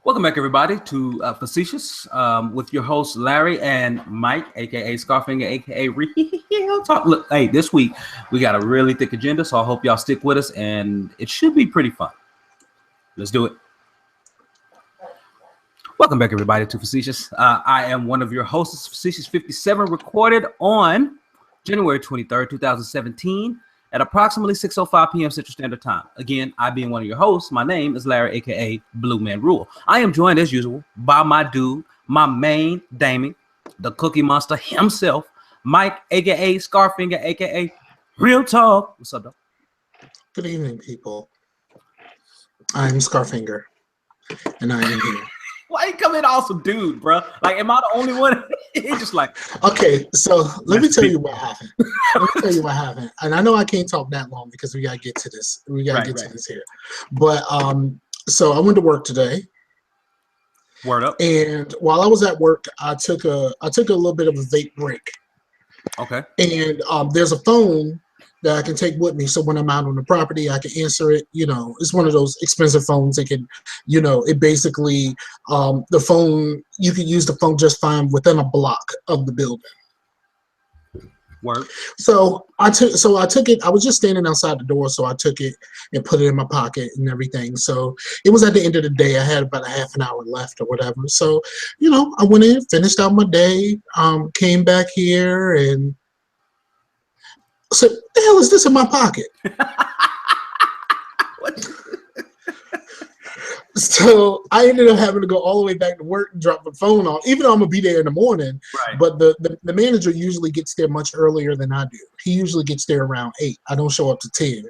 Welcome back, everybody, to Facetious with your hosts, Larry and Mike, a.k.a. Scarfinger, a.k.a. Real Talk. Look, hey, this week we got a really thick agenda, so I hope y'all stick with us, and it should be pretty fun. Let's do it. Welcome back, everybody, to Facetious. I am one of your hosts, Facetious 57, recorded on January 23rd, 2017. At approximately 6:05 p.m. Central Standard Time. Again, I being one of your hosts, my name is Larry, a.k.a. Bluemanrule. I am joined, as usual, by my dude, my main Damon, the Cookie Monster himself, Mike, a.k.a. Scarfinger, a.k.a. Real Talk. What's up, dog? Good evening, people. I'm Scarfinger, and I am here. Why you come in awesome dude, bro? Like, am I the only one? He's just like... Okay, so let me tell you what happened. And I know I can't talk that long because we got to get to this. We got to get to this here. But, so I went to work today. Word up. And while I was at work, I took a little bit of a vape break. Okay. And there's a phone that I can take with me, so when I'm out on the property, I can answer it. You know, it's one of those expensive phones that can, you know, it basically, the phone, you can use the phone just fine within a block of the building. Work. So I took it. I was just standing outside the door, so I took it and put it in my pocket and everything. So it was at the end of the day. I had about a half an hour left or whatever. So, you know, I went in, finished out my day, came back here and said, "What the hell is this in my pocket?" So I ended up having to go all the way back to work and drop the phone off, even though I'm gonna be there in the morning. Right. But the manager usually gets there much earlier than I do. He usually gets there around 8. I don't show up to 10.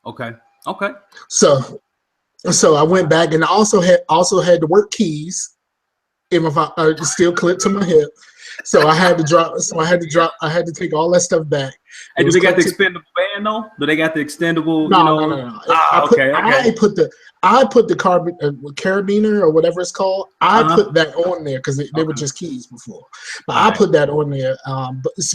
Okay. Okay. So I went back and I also had the work keys in my still clipped to my hip. So I had to take all that stuff back. And do they got the extendable band though? Do they got the extendable? No. I put the carabiner or whatever it's called. I put that on there because they were just keys before. But I put that on there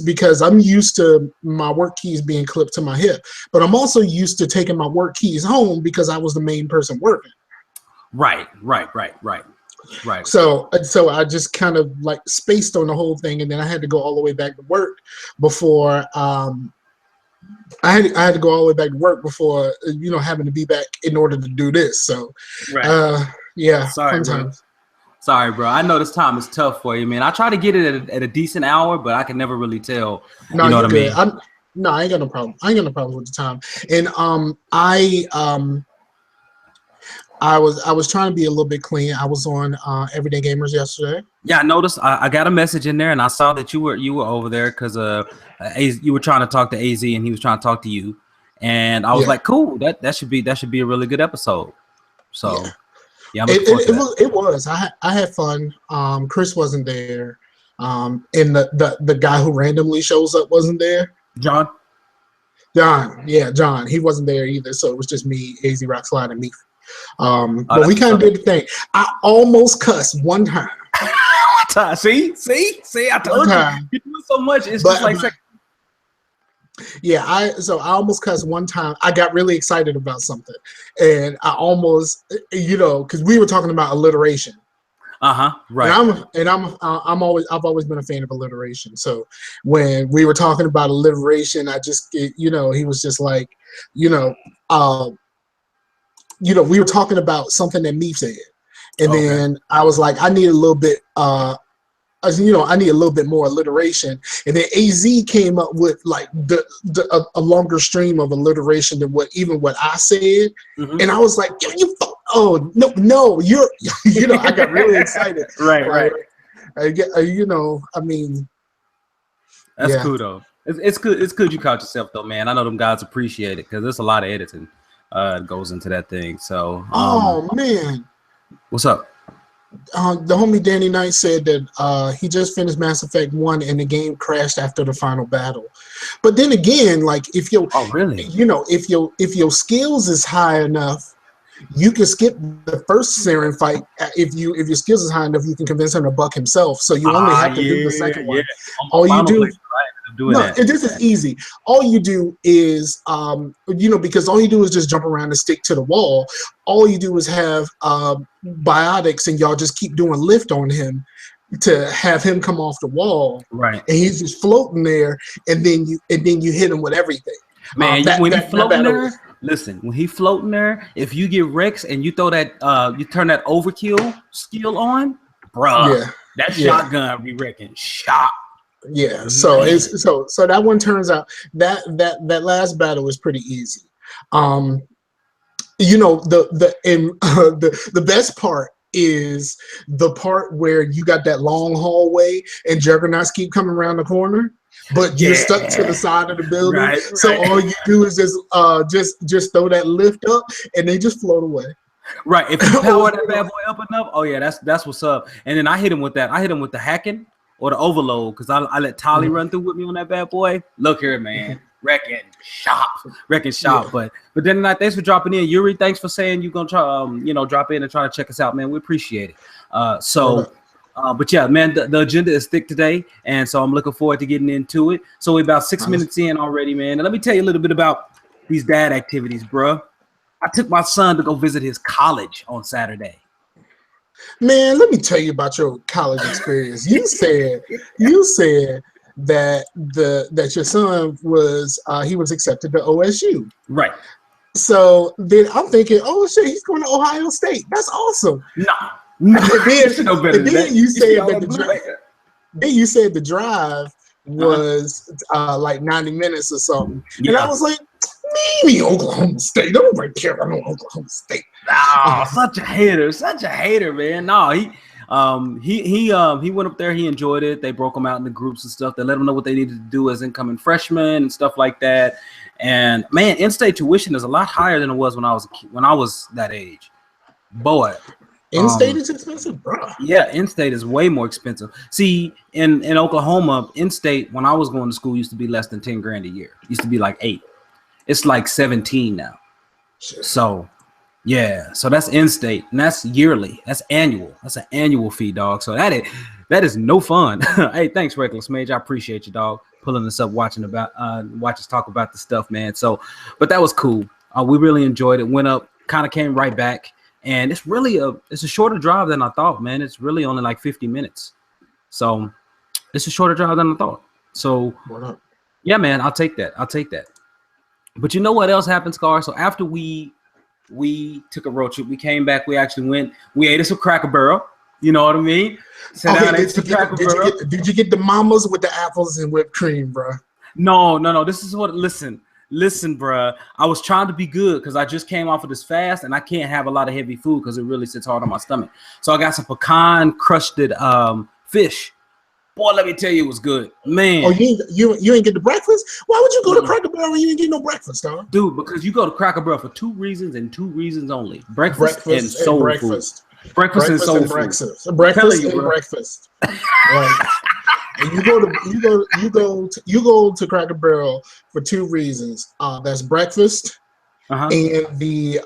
because I'm used to my work keys being clipped to my hip. But I'm also used to taking my work keys home because I was the main person working. Right. So I just kind of like spaced on the whole thing, and then I had to go all the way back to work before I had to go all the way back to work before having to be back in order to do this. So yeah. Sorry, bro. I know this time is tough for you, man. I try to get it at a decent hour, but I can never really tell. No, you know what I mean? No, I ain't got no problem. I ain't got no problem with the time. And I was trying to be a little bit clean. I was on Everyday Gamers yesterday. Yeah, I noticed. I got a message in there, and I saw that you were over there because you were trying to talk to AZ, and he was trying to talk to you. And I was like, cool. That should be a really good episode. So yeah, it was. I had fun. Chris wasn't there, and the guy who randomly shows up wasn't there. John. John. He wasn't there either. So it was just me, AZ Rockslide, and me. But we kind of did the thing. I almost cussed one time. See, I told you. You do so much. It's just like yeah. I almost cussed one time. I got really excited about something, and I almost, because we were talking about alliteration. Right. I've always been a fan of alliteration. So when we were talking about alliteration, I just, he was just like, we were talking about something that Meef said, and then I was like, I need a little bit, I need a little bit more alliteration, and then AZ came up with like a longer stream of alliteration than what I said, and I was like, you're, I got really excited. right. I mean, that's cool though. It's good. It's good you caught yourself though, man. I know them guys appreciate it because there's a lot of editing. Goes into that thing. So oh man, what's up? The homie Danny Knight said that he just finished Mass Effect 1 and the game crashed after the final battle. But then again, like if you if your skills is high enough, you can skip the first Saren fight. If your skills is high enough, you can convince him to buck himself. So you only have to do the second one. All you do. doing that. This is easy. All you do is, because all you do is just jump around and stick to the wall. All you do is have biotics, and y'all just keep doing lift on him to have him come off the wall. Right. And he's just floating there, and then you hit him with everything. Man, when he's floating there, listen, when he's floating there, if you get Rex and you throw that, you turn that overkill skill on, bro, that shotgun be wrecking shot. Yeah, so so that one turns out that last battle was pretty easy. The best part is the part where you got that long hallway and juggernauts keep coming around the corner, but you're stuck to the side of the building. Right. So all you do is just throw that lift up and they just float away. Right. If you power that bad boy up enough, oh yeah, that's what's up. And then I hit him with that. I hit him with the hacking or the overload because I let Tolly run through with me on that bad boy. Look here, man. Wrecking shop. Yeah. But then tonight, thanks for dropping in. Yuri, thanks for saying you're gonna try drop in and try to check us out, man. We appreciate it. But yeah, man, the agenda is thick today, and so I'm looking forward to getting into it. So we're about 6 minutes in already, man. And let me tell you a little bit about these dad activities, bro. I took my son to go visit his college on Saturday. Man, let me tell you about your college experience. You said that your son was he was accepted to OSU. Right. So then I'm thinking, oh shit, he's going to Ohio State. That's awesome. No. And then you said the drive was like 90 minutes or something. Yeah. And I was like, maybe Oklahoma State. I don't really care about Oklahoma State. Oh, such a hater, man. No, he went up there. He enjoyed it. They broke him out into groups and stuff. They let him know what they needed to do as incoming freshmen and stuff like that. And man, in-state tuition is a lot higher than it was when I was that age. Boy, in-state is expensive, bro. Yeah, in-state is way more expensive. See, in Oklahoma, in-state when I was going to school used to be less than 10 grand a year. It used to be like 8. It's like 17 now. So. Yeah, so that's in-state, and that's yearly. That's annual. That's an annual fee, dog. So that is no fun. Hey, thanks, Reckless Mage. I appreciate you, dog, pulling us up, watch us talk about the stuff, man. So, but that was cool. We really enjoyed it. Went up, kind of came right back, and it's a shorter drive than I thought, man. It's really only like 50 minutes. So it's a shorter drive than I thought. So yeah, man, I'll take that. But you know what else happened, Scar? So after we took a road trip. We came back. We actually ate us some Cracker Barrel. You know what I mean? Did you get the mamas with the apples and whipped cream, bro? No. This is what. Listen, bro. I was trying to be good because I just came off of this fast and I can't have a lot of heavy food because it really sits hard on my stomach. So I got some pecan crusted fish. Boy, let me tell you, it was good, man. Oh, you ain't get the breakfast? Why would you go to Cracker Barrel when you ain't get no breakfast, dog? Dude, because you go to Cracker Barrel for 2 reasons and 2 reasons only: breakfast and soul food. Breakfast and soul food. Breakfast and breakfast. Right. And you go to Cracker Barrel for 2 reasons. That's breakfast and the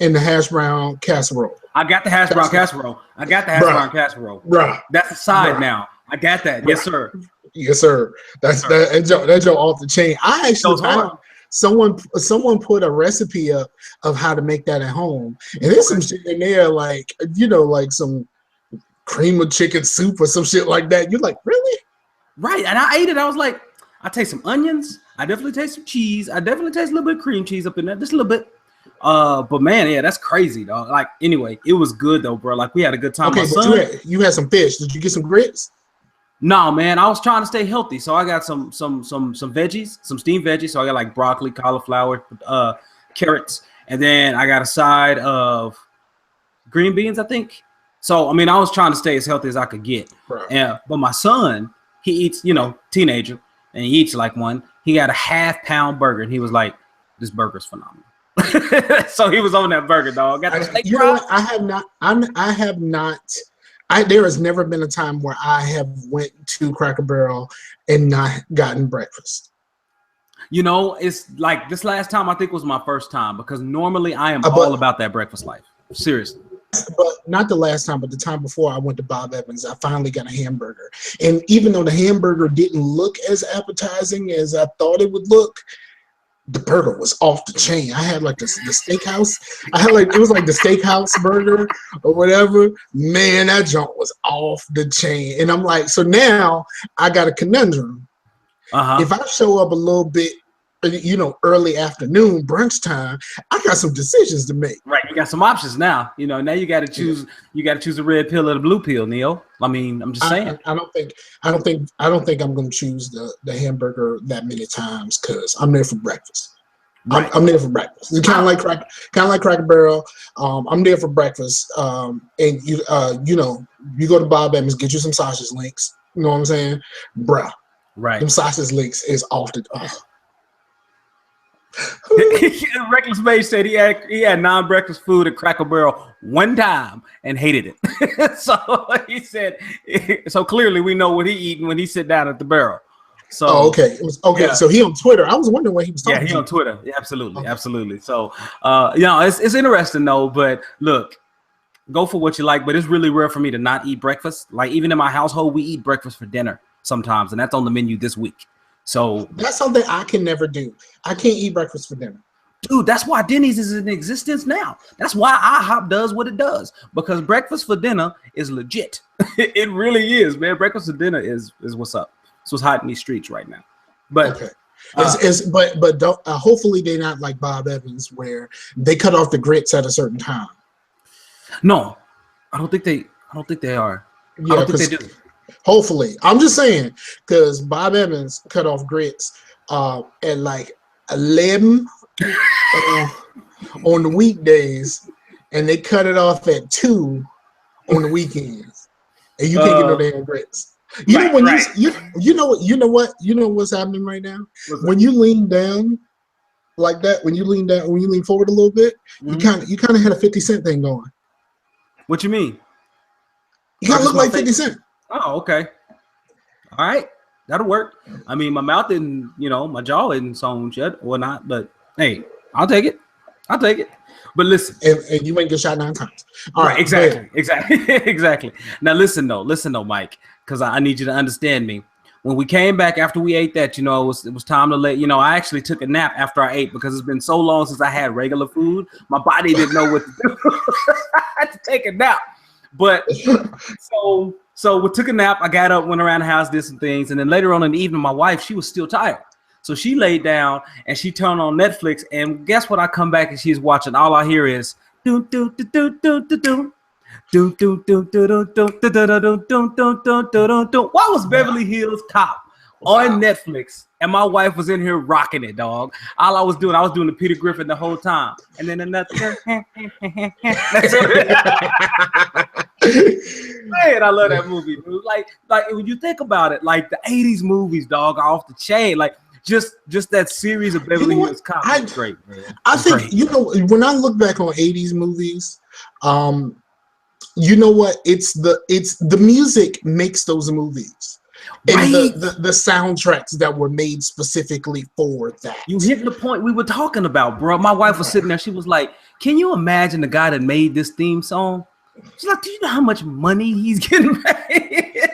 hash brown casserole. I got the hash brown casserole. Right. That's the side now. I got that. Yes, sir. Yes, sir. That joke off the chain. I actually found someone put a recipe up of how to make that at home, and there's some shit in there like some cream of chicken soup or some shit like that. You're like, really? Right. And I ate it. I was like, I taste some onions. I definitely taste some cheese. I definitely taste a little bit of cream cheese up in there, just a little bit. But man, yeah, that's crazy, dog. Like, anyway, it was good though, bro. Like, we had a good time. Okay, but you had some fish. Did you get some grits? No, man, I was trying to stay healthy, so I got some veggies, some steamed veggies. So I got like broccoli, cauliflower, carrots, and then I got a side of green beans, I think. So I mean, I was trying to stay as healthy as I could get. Right. But my son, he eats, teenager, and he eats like one. He got a half-pound burger, and he was like, "This burger's phenomenal." So he was on that burger, dog. Got the steak what? I have not. There has never been a time where I have went to Cracker Barrel and not gotten breakfast. It's like this last time I think was my first time because normally I am all about that breakfast life. Seriously. but not the last time, but the time before I went to Bob Evans, I finally got a hamburger. And even though the hamburger didn't look as appetizing as I thought it would look, the burger was off the chain. I had like the steakhouse. It was like the steakhouse burger or whatever. Man, that junk was off the chain. And I'm like, so now I got a conundrum. If I show up a little bit, early afternoon, brunch time, I got some decisions to make. Right, you got some options now. Now you got to choose. You got to choose the red pill or the blue pill, Neil. I mean, I'm just saying. I don't think I'm going to choose the hamburger that many times because I'm there for breakfast. Right. I'm there for breakfast. It's kind of like Cracker Barrel. I'm there for breakfast. And you go to Bob Evans, get you some sausage links. You know what I'm saying, bruh? Right. Them sausage links is off the. Reckless Mage said he had non-breakfast food at Cracker Barrel one time and hated it. So he said, so clearly we know what he eating when he sit down at the barrel. So okay. Yeah. So he on Twitter. I was wondering what he was talking about. Yeah, he on Twitter. Yeah, absolutely. Absolutely. So it's interesting though, but look, go for what you like, but it's really rare for me to not eat breakfast. Like even in my household, we eat breakfast for dinner sometimes, and that's on the menu this week. So that's something I can never do. I can't eat breakfast for dinner. Dude, that's why Denny's is in existence now. That's why IHOP does what it does, because breakfast for dinner is legit. It really is, man. Breakfast for dinner is what's up. It's what's hot in these streets right now. But okay. But don't, hopefully they're not like Bob Evans where they cut off the grits at a certain time. No, I don't think they are. Yeah, I don't think they do. Hopefully, I'm just saying because Bob Evans cut off grits at like 11 on the weekdays, and they cut it off at 2 on the weekends, and you can't get no damn grits. You know what's happening right now? When you lean down like that, when you lean forward a little bit, you kind of had a 50 Cent thing going. What you mean? You kind of look like 50 Cent. Oh, okay. All right. That'll work. I mean, my mouth didn't, my jaw isn't sewn yet or not, but hey, I'll take it. But listen. And you ain't get shot 9 times. All right. Exactly. Now listen though, Mike, because I need you to understand me. When we came back after we ate that, it was time to let, I actually took a nap after I ate because it's been so long since I had regular food. My body didn't know what to do. I had to take a nap. But so we took a nap. I got up, went around the house, did some things. And then later on in the evening, my wife, she was still tired. So she laid down and she turned on Netflix. And guess what? I come back and she's watching. All I hear is do do do do do do do. Do do do do do do do do do do do. Why was Beverly Hills Cop on Netflix and my wife was in here rocking it, dog? All I was doing the Peter Griffin the whole time, and then another. Man, I love that movie, dude. Like when you think about it, like the '80s movies, dog, are off the chain. Like just that series of Beverly Hills Cop is great, man. I think when I look back on '80s movies, you know what? It's the music makes those movies. And right. the soundtracks that were made specifically for that. You hit the point we were talking about, bro. My wife was sitting there. She was like, can you imagine the guy that made this theme song? She's like, do you know how much money he's getting paid?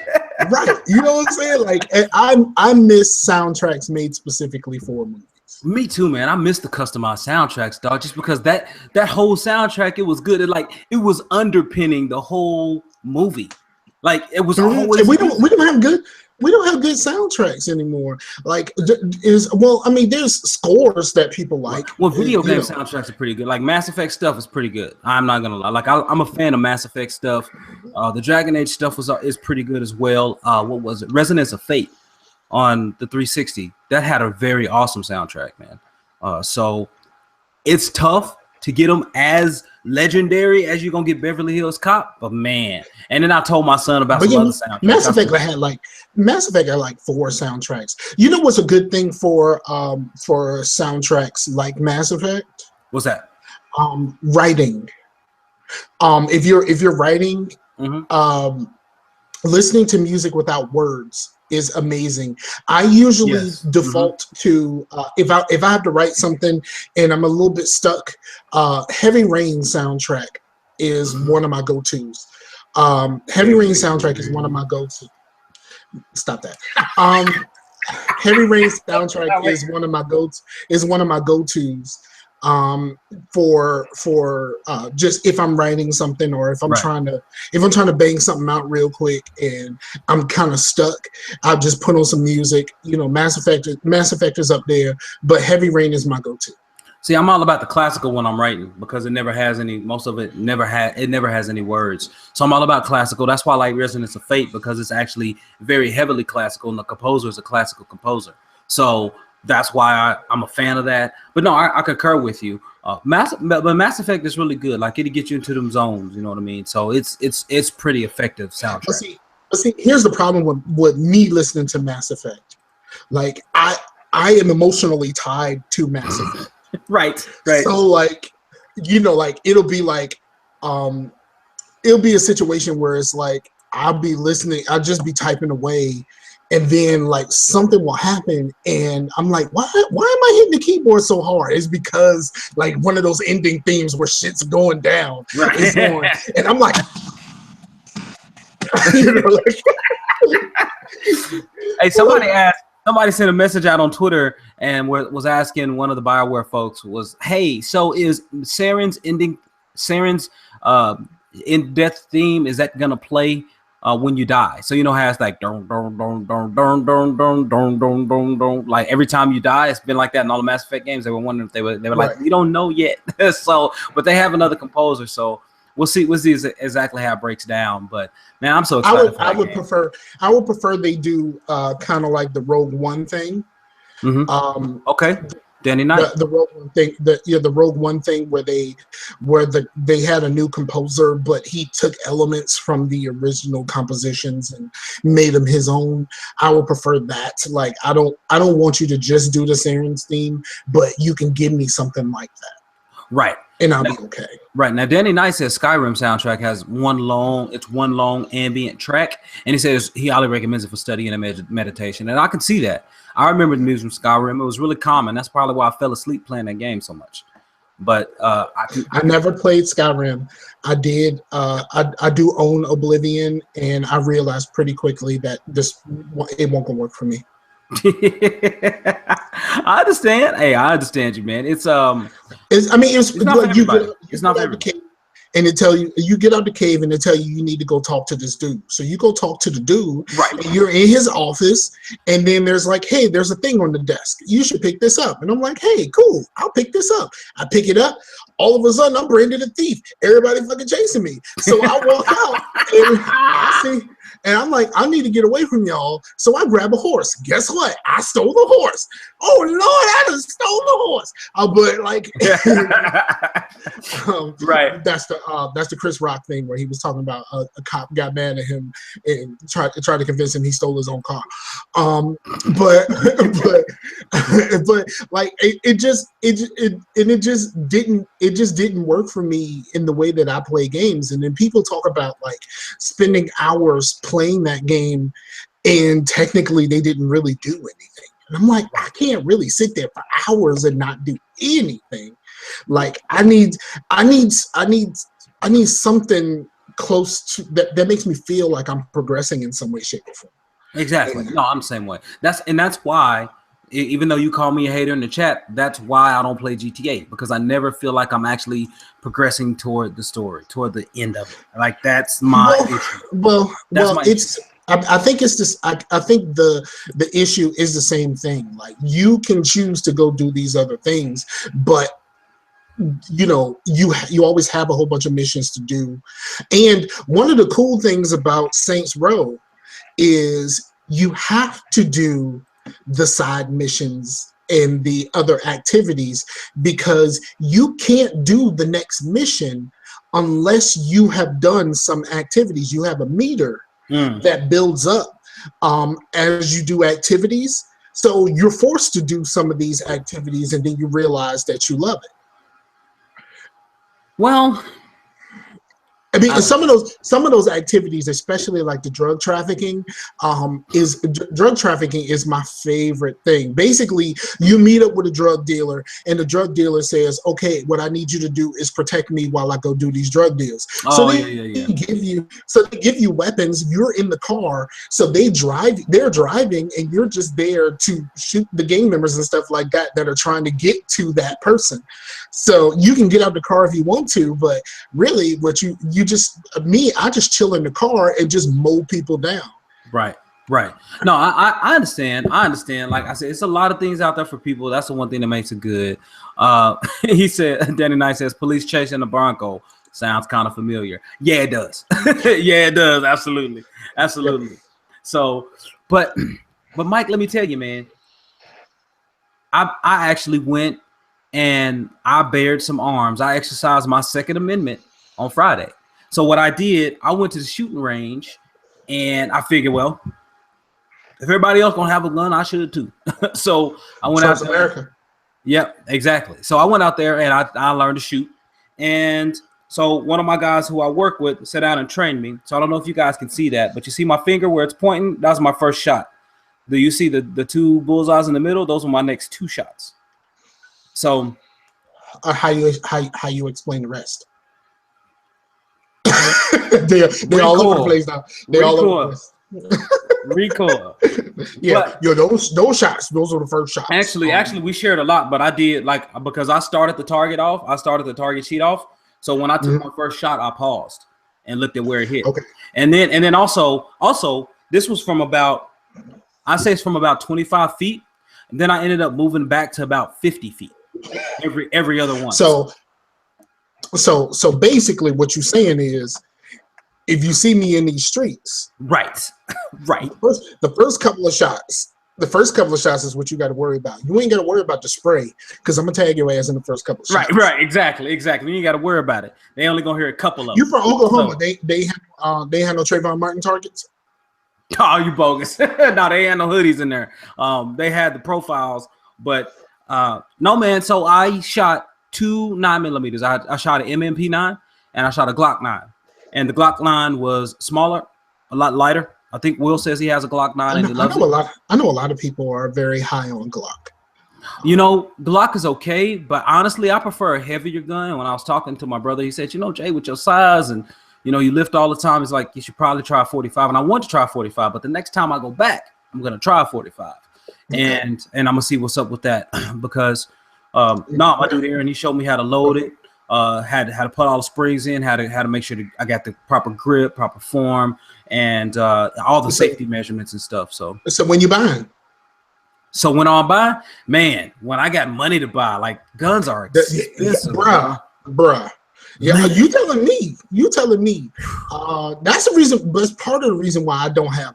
Right. You know what I'm saying? Like, I miss soundtracks made specifically for movies. Me too, man. I miss the customized soundtracks, dog, just because that whole soundtrack, it was good. It was underpinning the whole movie. Like it was always. We don't have good soundtracks anymore. Like there's scores that people like. Well, video game soundtracks are pretty good. Like Mass Effect stuff is pretty good. I'm not gonna lie. Like I'm a fan of Mass Effect stuff. The Dragon Age stuff is pretty good as well. What was it? Resonance of Fate on the 360. That had a very awesome soundtrack, man. So it's tough to get them as legendary as you're gonna get Beverly Hills Cop, but man. And then I told my son about some other soundtracks. Mass Effect had like 4 soundtracks. You know what's a good thing for soundtracks like Mass Effect? What's that? Writing. If you're writing, listening to music without words is amazing. I usually default to if I have to write something and I'm a little bit stuck, Heavy Rain soundtrack is one of my go-tos. Heavy Rain soundtrack is one of my go-to. Stop that. Heavy Rain soundtrack is one of my go-tos. For just if I'm writing something or if I'm trying to bang something out real quick and I'm kind of stuck, I'll just put on some music. You know, Mass Effect is up there, but Heavy Rain is my go-to. See, I'm all about the classical when I'm writing because it never has any. Most of it never has any words. So I'm all about classical. That's why I like Resonance of Fate, because it's actually very heavily classical, and the composer is a classical composer. So that's why I'm a fan of that. But no, I concur with you. But Mass Effect is really good. Like, it'll get you into them zones. You know what I mean? So it's pretty effective soundtrack. But see, here's the problem with me listening to Mass Effect. Like, I am emotionally tied to Mass Effect. Right. So like, you know, like it'll be a situation where it's like I'll be listening, I'll just be typing away, and then like something will happen, and I'm like, why am I hitting the keyboard so hard? It's because like one of those ending themes where shit's going down is on, and I'm like, you know, like hey, somebody sent a message out on Twitter and was asking one of the BioWare folks was, hey, so is Saren's in-death theme, is that gonna play when you die? So you know how it's like don don don don don don don don don don don, like every time you die. It's been like that in all the Mass Effect games. They were wondering if they were like, we don't know yet. So, but they have another composer, so we'll see exactly how it breaks down. But man, I'm so excited. I would prefer they do kind of like the Rogue One thing. Mm-hmm. Okay, Danny Knight. The Rogue One thing, the Rogue One thing where they had a new composer, but he took elements from the original compositions and made them his own. I would prefer that. Like, I don't want you to just do the Saren's theme, but you can give me something like that. Right. And I'll be okay. Right. Now, Danny Knight says Skyrim soundtrack has one long ambient track, and he says he highly recommends it for studying and meditation. And I can see that. I remember the music from Skyrim. It was really calming. That's probably why I fell asleep playing that game so much. But I never played Skyrim. I did. I do own Oblivion, and I realized pretty quickly that it won't work for me. I understand. Hey, I understand you, man. It's not for everybody. It's not for everybody. And they tell you get out the cave, and they tell you need to go talk to this dude. So you go talk to the dude, right? And you're in his office, and then there's like, hey, there's a thing on the desk. You should pick this up. And I'm like, hey, cool, I'll pick this up. I pick it up. All of a sudden, I'm Brandon the Thief. Everybody fucking chasing me. So I walk out, and I see. And I'm like, I need to get away from y'all. So I grab a horse. Guess what? I stole the horse. Oh, Lord, I just stole the horse. But like, right. That's the Chris Rock thing where he was talking about a cop got mad at him and tried to convince him he stole his own car. But like it just didn't work for me in the way that I play games. And then people talk about like spending hours playing that game, and technically they didn't really do anything. And I'm like, I can't really sit there for hours and not do anything. Like I need something close to that makes me feel like I'm progressing in some way, shape, or form. Exactly. No, I'm the same way. That's why, even though you call me a hater in the chat, that's why I don't play GTA, because I never feel like I'm actually progressing toward the story, toward the end of it. Like that's my issue. I think it's this. I think the issue is the same thing. Like you can choose to go do these other things, but you know you always have a whole bunch of missions to do. And one of the cool things about Saints Row is you have to do the side missions and the other activities, because you can't do the next mission unless you have done some activities. You have a meter that builds up as you do activities. So you're forced to do some of these activities, and then you realize that you love it. Well, I mean, some of those activities, especially like the drug trafficking, drug trafficking is my favorite thing. Basically, you meet up with a drug dealer, and the drug dealer says, "Okay, what I need you to do is protect me while I go do these drug deals." Oh, they give you weapons. You're in the car, so they're driving, and you're just there to shoot the gang members and stuff like that are trying to get to that person. So you can get out the car if you want to, but really, what I just chill in the car and just mow people down. Right. No, I understand. Like I said, it's a lot of things out there for people. That's the one thing that makes it good. He said, Danny Knight says, police chasing the Bronco. Sounds kind of familiar. Yeah, it does. Yeah, it does. Absolutely. Yep. So, but Mike, let me tell you, man, I actually went and I bared some arms. I exercised my Second Amendment on Friday. So what I did, I went to the shooting range and I figured, well, if everybody else gonna have a gun, I should too. So I went out there. America. Yep, exactly. So I went out there and I learned to shoot. And so one of my guys who I work with sat down and trained me. So I don't know if you guys can see that, but you see my finger where it's pointing? That was my first shot. Do you see the two bullseyes in the middle? Those were my next two shots. So how you explain the rest? they're all over the place now. They're all over the place. Recoil. Yeah, those shots, those were the first shots. Actually, we shared a lot, but I did because I started the target sheet off. So when I took my first shot, I paused and looked at where it hit. Okay. And then also this was from about 25 feet. And then I ended up moving back to about 50 feet every other one. So basically what you're saying is, if you see me in these streets, right. The first couple of shots is what you got to worry about. You ain't got to worry about the spray, because I'm gonna tag your ass in the first couple of shots. Right, exactly. You ain't got to worry about it. They only gonna hear a couple of them. You from Oklahoma? So, they have no Trayvon Martin targets. Oh, you bogus. No, they had no hoodies in there. They had the profiles, but no, man. So I shot 2 9mm. I shot an MMP9 and I shot a Glock 9. And the Glock 9 was smaller, a lot lighter. I think Will says he has a Glock 9 and he loves it. I know a lot of people are very high on Glock. You know, Glock is okay, but honestly, I prefer a heavier gun. When I was talking to my brother, he said, Jay, with your size and you lift all the time, it's like you should probably try 45. And I want to try 45, but the next time I go back, I'm gonna try 45. Okay. And I'm gonna see what's up with that because my dude Aaron, he showed me how to load it. Had to put all the springs in, how to make sure that I got the proper grip, proper form, and all the safety measurements and stuff. So when you buying? So when I'm buying, man, when I got money to buy, like guns are expensive, bruh. Yeah, you telling me. That's the reason. That's part of the reason why I don't have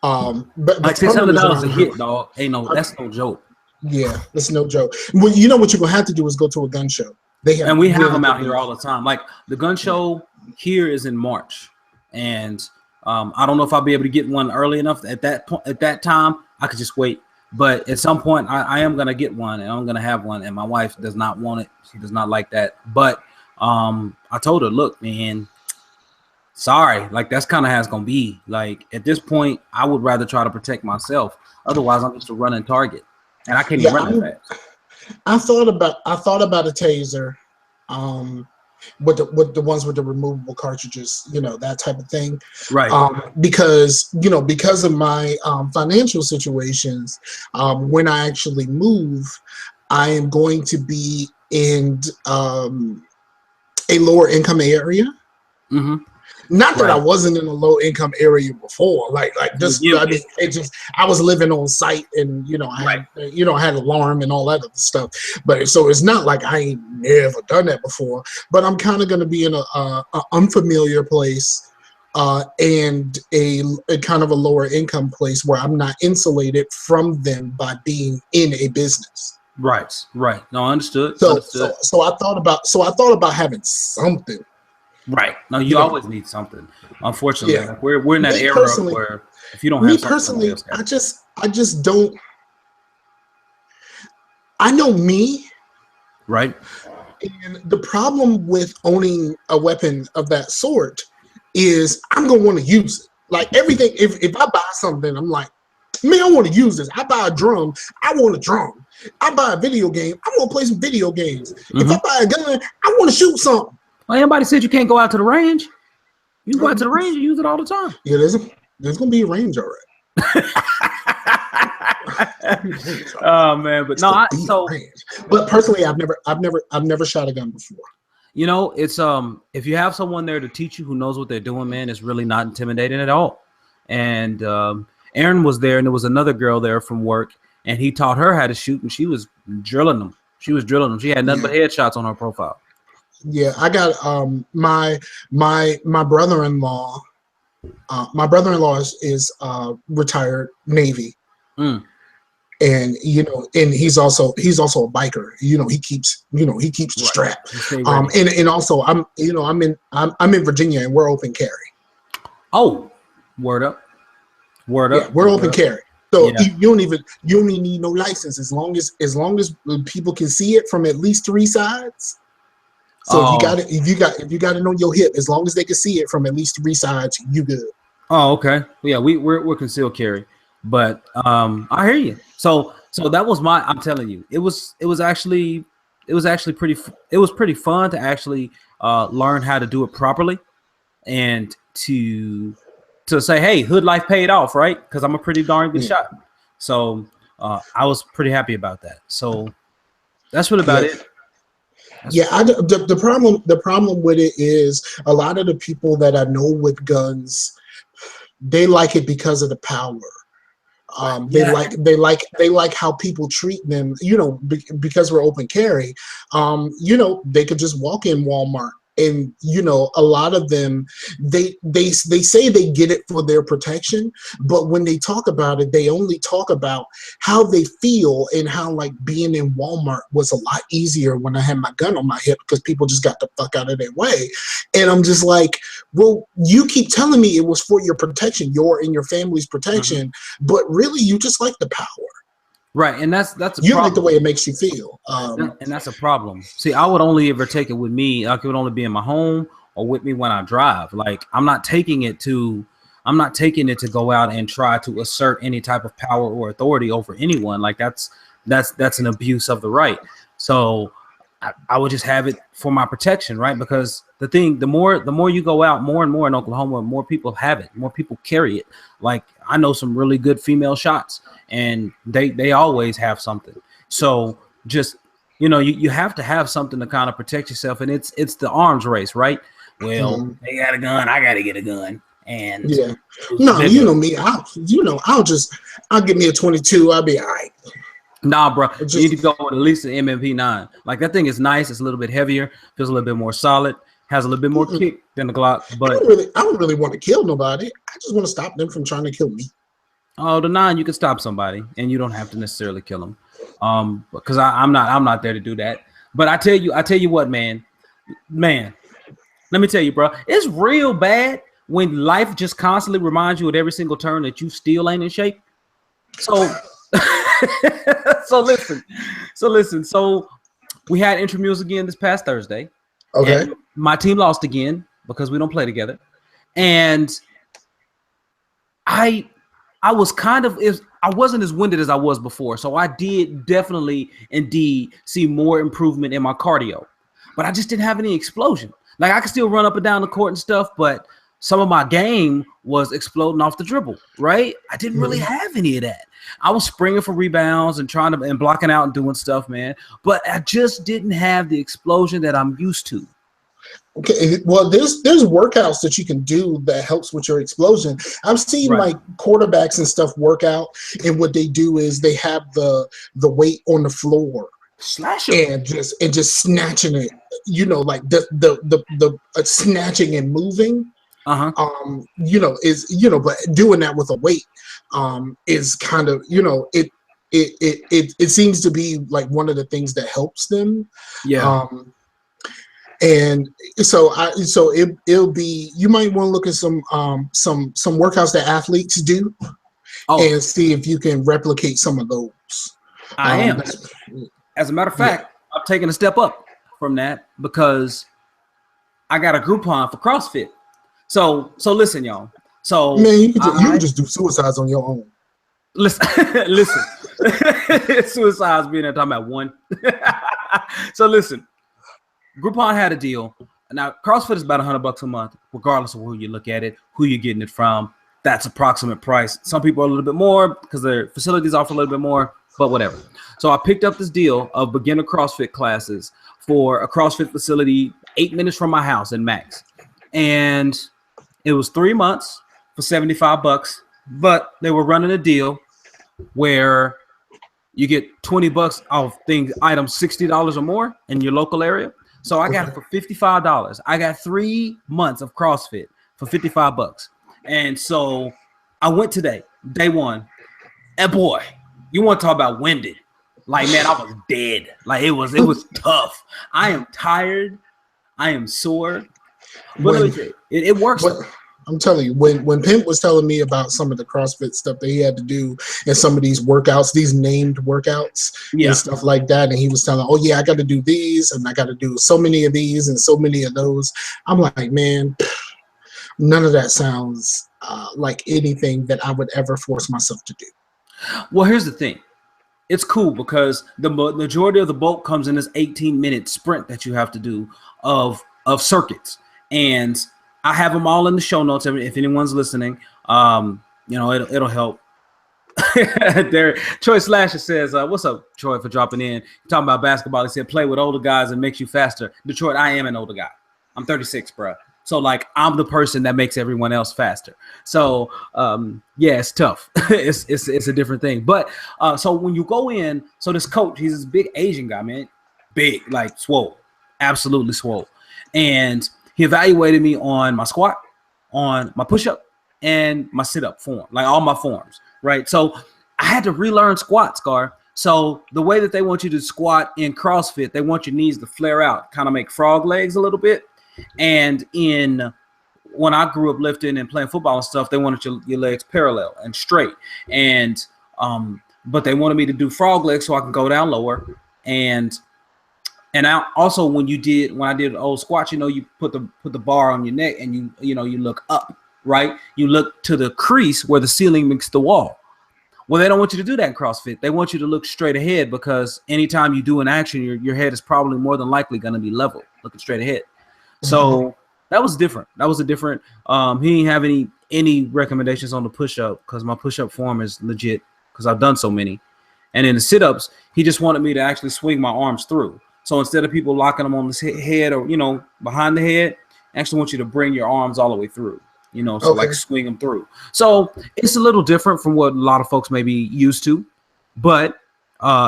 one. But like $600 a hit, dog. That's no joke. Yeah, that's no joke. Well, you know what you're gonna have to do is go to a gun show. We have them out here all the time. Like the gun show here is in March, and I don't know if I'll be able to get one early enough. At that time, I could just wait. But at some point, I am gonna get one, and I'm gonna have one. And my wife does not want it; she does not like that. But I told her, look, man, sorry, like that's kind of how it's gonna be. Like at this point, I would rather try to protect myself. Otherwise, I'm just a running target, and I can't even run that fast. I thought about a taser, with the ones with the removable cartridges, that type of thing. Right. Because of my financial situations, when I actually move, I am going to be in a lower income area. Mm-hmm. Not that I wasn't in a low income area before, I was living on site and I had alarm and all that other stuff. But so it's not like I ain't never done that before. But I'm kind of going to be in a unfamiliar place and a kind of a lower income place where I'm not insulated from them by being in a business. Right. No, understood. So I thought about having something. Right. No, you always need something. Unfortunately, we're in that era where if you don't have something, personally, I just don't. I know me. Right. And the problem with owning a weapon of that sort is I'm gonna want to use it. Like everything, if I buy something, I'm like, man, I want to use this. I buy a drum, I want a drum. I buy a video game, I want to play some video games. If I buy a gun, I want to shoot something. Well, anybody said you can't go out to the range? You can go out to the range and use it all the time. Yeah, there's gonna be a range already. Oh man, but no, but personally, I've never shot a gun before. You know, it's if you have someone there to teach you who knows what they're doing, man, it's really not intimidating at all. And Aaron was there, and there was another girl there from work, and he taught her how to shoot, and she was drilling them. She had nothing but headshots on her profile. Yeah, I got my brother-in-law. My brother-in-law is retired Navy, and and he's also a biker. He keeps the strap. And also I'm in Virginia, and we're open carry. Oh, word up. Yeah, we're open carry. So you don't even need no license as long as people can see it from at least 3 sides. So if you got it on your hip, as long as they can see it from at least 3 sides, you good. Oh, okay. Yeah, we're concealed carry, but I hear you. So that was I'm telling you, it was actually pretty fun to actually learn how to do it properly, and to say, hey, hood life paid off, right? Because I'm a pretty darn good shot. So I was pretty happy about that. So that's really about it. The problem with it is a lot of the people that I know with guns, they like it because of the power. They like how people treat them. Because we're open carry. They could just walk in Walmart, and a lot of them they say they get it for their protection, but when they talk about it, they only talk about how they feel and how like being in Walmart was a lot easier when I had my gun on my hip because people just got the fuck out of their way. And I'm just like, well, you keep telling me it was for your protection, your and your family's protection, but really you just like the power. Right, and that's you like the way it makes you feel, and that's a problem. See, I would only ever take it with me. Like it would only be in my home or with me when I drive. Like I'm not taking it to go out and try to assert any type of power or authority over anyone. Like that's an abuse of the right. So I would just have it for my protection, right? Because the more you go out, more and more in Oklahoma, more people have it, more people carry it. Like I know some really good female shots, and they always have something. So just you have to have something to kind of protect yourself, and it's the arms race, right? Well, they got a gun, I got to get a gun, and no, you know me, I'll give me a 22, I'll be all right. Nah, bro, you need to go with at least an MMP9. Like that thing is nice. It's a little bit heavier, feels a little bit more solid, has a little bit more kick than the Glock. But I don't really want to kill nobody. I just want to stop them from trying to kill me. Oh, the 9, you can stop somebody, and you don't have to necessarily kill them. Because I'm not there to do that. But I tell you what, man. Let me tell you, bro, it's real bad when life just constantly reminds you at every single turn that you still ain't in shape. So. So listen. So we had Intramurals again this past Thursday. Okay. My team lost again because we don't play together. And I wasn't as winded as I was before. So I did definitely indeed see more improvement in my cardio. But I just didn't have any explosion. Like I could still run up and down the court and stuff, but some of my game was exploding off the dribble, right? I didn't really have any of that. I was springing for rebounds and and blocking out and doing stuff, man. But I just didn't have the explosion that I'm used to. Okay, well, there's workouts that you can do that helps with your explosion. I've seen like quarterbacks and stuff work out, and what they do is they have the weight on the floor, slash it, and just snatching it. Like the snatching and moving. But doing that with a weight is kind of it seems to be like one of the things that helps them. And so it'll be, you might want to look at some workouts that athletes do and see if you can replicate some of those. I am. As a matter of fact, I'm taking a step up from that because I got a Groupon for CrossFit. So listen, y'all. So man, you can just do suicides on your own. Listen. Suicides being there talking about one. So listen, Groupon had a deal. Now CrossFit is about $100 a month, regardless of who you look at it, who you're getting it from. That's approximate price. Some people are a little bit more because their facilities offer a little bit more, but whatever. So I picked up this deal of beginner CrossFit classes for a CrossFit facility 8 minutes from my house in Max. And it was 3 months for $75, but they were running a deal where you get $20 off items $60 or more in your local area. So I got it for $55. I got 3 months of CrossFit for $55. And so I went today, day one. And boy, you want to talk about winded. Like, man, I was dead. Like it was tough. I am tired. I am sore. But it works. I'm telling you, when Pimp was telling me about some of the CrossFit stuff that he had to do and some of these workouts, these named workouts and stuff like that, and he was telling, oh yeah, I got to do these and I got to do so many of these and so many of those. I'm like, man, none of that sounds like anything that I would ever force myself to do. Well, here's the thing. It's cool because the majority of the bulk comes in this 18-minute sprint that you have to do of circuits. And I have them all in the show notes. If anyone's listening, it'll help. Troy Slasher says, what's up, Troy, for dropping in. Talking about basketball. He said, play with older guys and makes you faster. Detroit, I am an older guy. I'm 36, bro. So, like, I'm the person that makes everyone else faster. So, yeah, it's tough. it's a different thing. But so when you go in, so this coach, he's this big Asian guy, man. Big, like, swole. Absolutely swole. And he evaluated me on my squat, on my push-up, and my sit-up form, like all my forms, right? So I had to relearn squat, Scar. So the way that they want you to squat in CrossFit, they want your knees to flare out, kind of make frog legs a little bit. And when I grew up lifting and playing football and stuff, they wanted your legs parallel and straight. And but they wanted me to do frog legs so I can go down lower. And also when I did old squat, you put the bar on your neck and you look up, right? You look to the crease where the ceiling meets the wall. Well, they don't want you to do that in CrossFit. They want you to look straight ahead because anytime you do an action, your head is probably more than likely going to be level, looking straight ahead. So that was different. That was a different. He didn't have any recommendations on the push-up because my push-up form is legit because I've done so many. And in the sit-ups, he just wanted me to actually swing my arms through. So instead of people locking them on the head or, behind the head, I actually want you to bring your arms all the way through, like swing them through. So it's a little different from what a lot of folks may be used to, but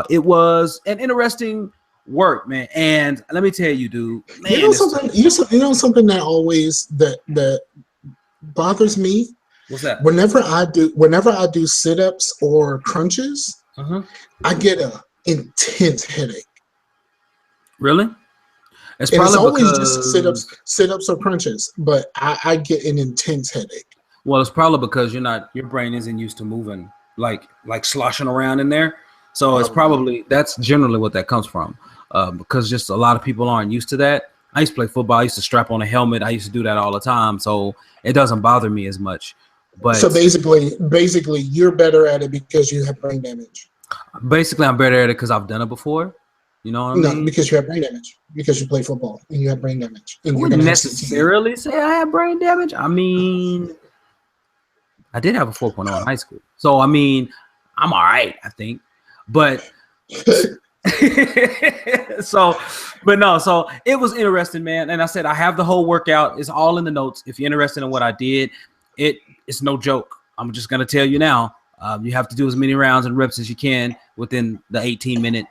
it was an interesting work, man. And let me tell you, dude, man, something that always that bothers me. What's that? Whenever I do sit-ups or crunches, I get an intense headache. Really? It's always just sit-ups or crunches, but I get an intense headache. Well, it's probably because your brain isn't used to moving like sloshing around in there. So it's probably that's generally what that comes from. Because just a lot of people aren't used to that. I used to play football. I used to strap on a helmet. I used to do that all the time. So it doesn't bother me as much. But so basically, you're better at it because you have brain damage. Basically, I'm better at it because I've done it before. You know what I mean? No, because you have brain damage. Because you play football and you have brain damage. I wouldn't necessarily say I have brain damage. I mean, I did have a 4.0 in high school. So, I mean, I'm all right, I think. But so it was interesting, man. And I said, I have the whole workout. It's all in the notes. If you're interested in what I did, it's no joke. I'm just going to tell you now, you have to do as many rounds and reps as you can within the 18-minute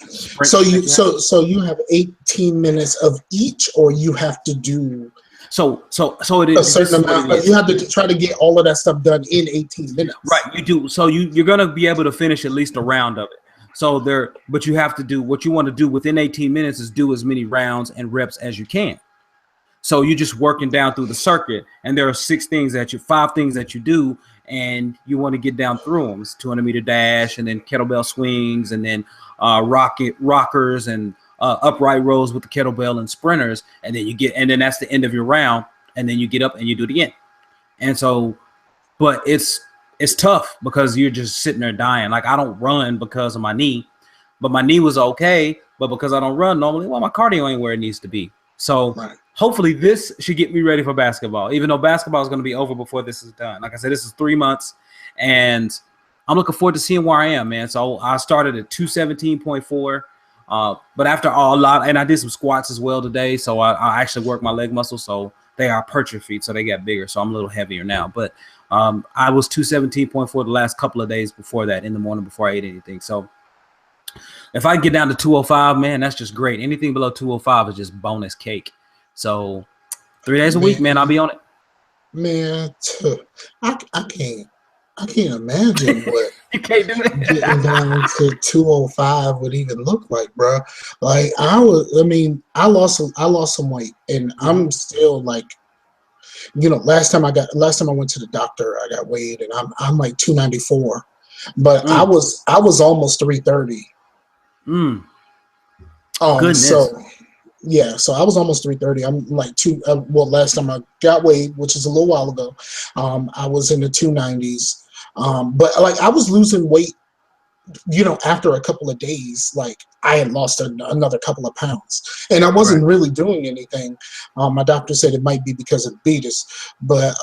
sprint. So you have 18 minutes of each, or you have to do so it is a certain amount, but you have to try to get all of that stuff done in 18 minutes. Right, you do. So you're going to be able to finish at least a round of it. So but you have to do what you want to do within 18 minutes is do as many rounds and reps as you can. So you're just working down through the circuit, and there are 5 things that you do, and you want to get down through them. It's 200-meter dash, and then kettlebell swings, and then rockers, and upright rows with the kettlebell and sprinters, and then that's the end of your round, and then you get up and you do it again. And so, but it's tough because you're just sitting there dying. Like, I don't run because of my knee, but my knee was okay. But because I don't run normally, well, my cardio ain't where it needs to be. So hopefully this should get me ready for basketball, even though basketball is going to be over before this is done. Like I said, this is 3 months, and I'm looking forward to seeing where I am, man. So I started at 217.4, but after a lot, and I did some squats as well today. So I actually worked my leg muscles, so they are hypertrophied, so they got bigger. So I'm a little heavier now, but I was 217.4 the last couple of days before that in the morning before I ate anything. So if I get down to 205, man, that's just great. Anything below 205 is just bonus cake. So 3 days a week, man, I'll be on it. Man, I can't imagine what you can't do it. Getting down to 205 would even look like, bro. Like I lost some weight, and I'm still like, last time I went to the doctor, I got weighed, and I'm like 294, but I was almost 330. Goodness. So I was almost 330. I'm like last time I got weighed, which is a little while ago, I was in the 290s. But like I was losing weight, after a couple of days, like I had lost another couple of pounds, and I wasn't really doing anything. My doctor said it might be because of diabetes, but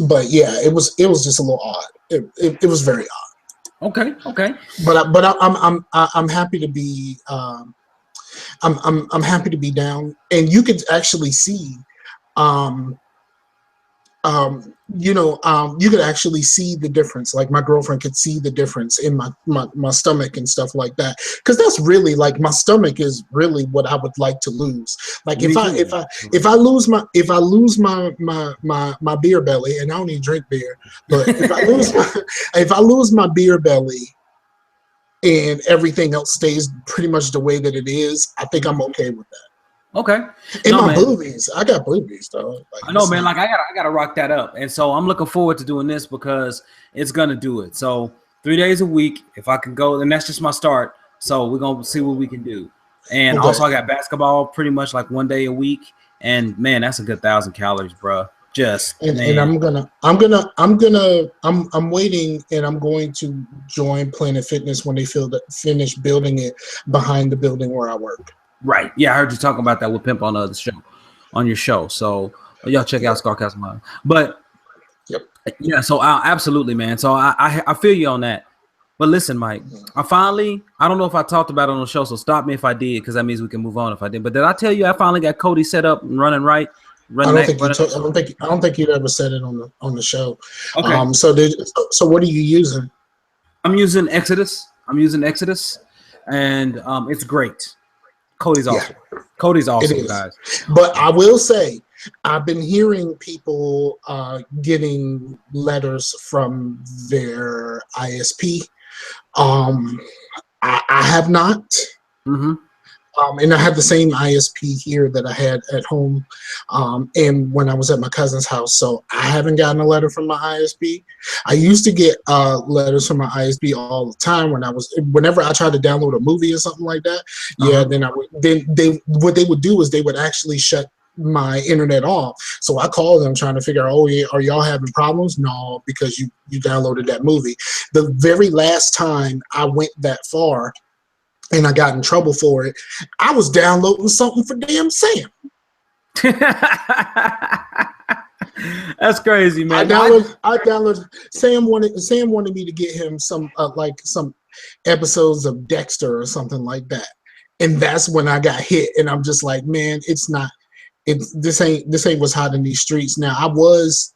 but yeah, it was just a little odd. It was very odd. Okay. But I'm happy to be I'm happy to be down, and you could actually see you could actually see the difference. Like my girlfriend could see the difference in my stomach and stuff like that, because that's really like my stomach is really what I would like to lose. Like if I lose my beer belly, and I don't even drink beer, but if I lose my beer belly and everything else stays pretty much the way that it is, I think I'm okay with that. Okay. And my boobies, I got boobies though. Like, I know, man. Like I gotta rock that up, and so I'm looking forward to doing this because it's gonna do it. So 3 days a week, if I can go, and that's just my start. So we're gonna see what we can do. And also, I got basketball pretty much like 1 day a week, and man, that's a good 1,000 calories, bro. And I'm waiting, and I'm going to join Planet Fitness when they finish building it behind the building where I work. Right. Yeah, I heard you talking about that with Pimp on your show. So y'all check out Scarcast Mile. But yeah, so absolutely, man. So I feel you on that. But listen, Mike, I don't know if I talked about it on the show, so stop me if I did, because that means we can move on if I did. But did I tell you I finally got Kodi set up and running right? I don't think you ever said it on the show. Okay. So what are you using? I'm using Exodus, and it's great. Kodi's awesome. Kodi's awesome, guys. But I will say, I've been hearing people getting letters from their ISP. I have not. Mm-hmm. And I have the same ISP here that I had at home and when I was at my cousin's house. So I haven't gotten a letter from my ISP. I used to get letters from my ISP all the time whenever I tried to download a movie or something like that. Yeah, then what they would do is they would actually shut my internet off. So I called them trying to figure out, are y'all having problems? No, because you downloaded that movie. The very last time I went that far, and I got in trouble for it, I was downloading something for damn Sam. That's crazy, man. I downloaded. Sam wanted me to get him some episodes of Dexter or something like that, and that's when I got hit. And I'm just like, man, this ain't what's hot in these streets. Now I was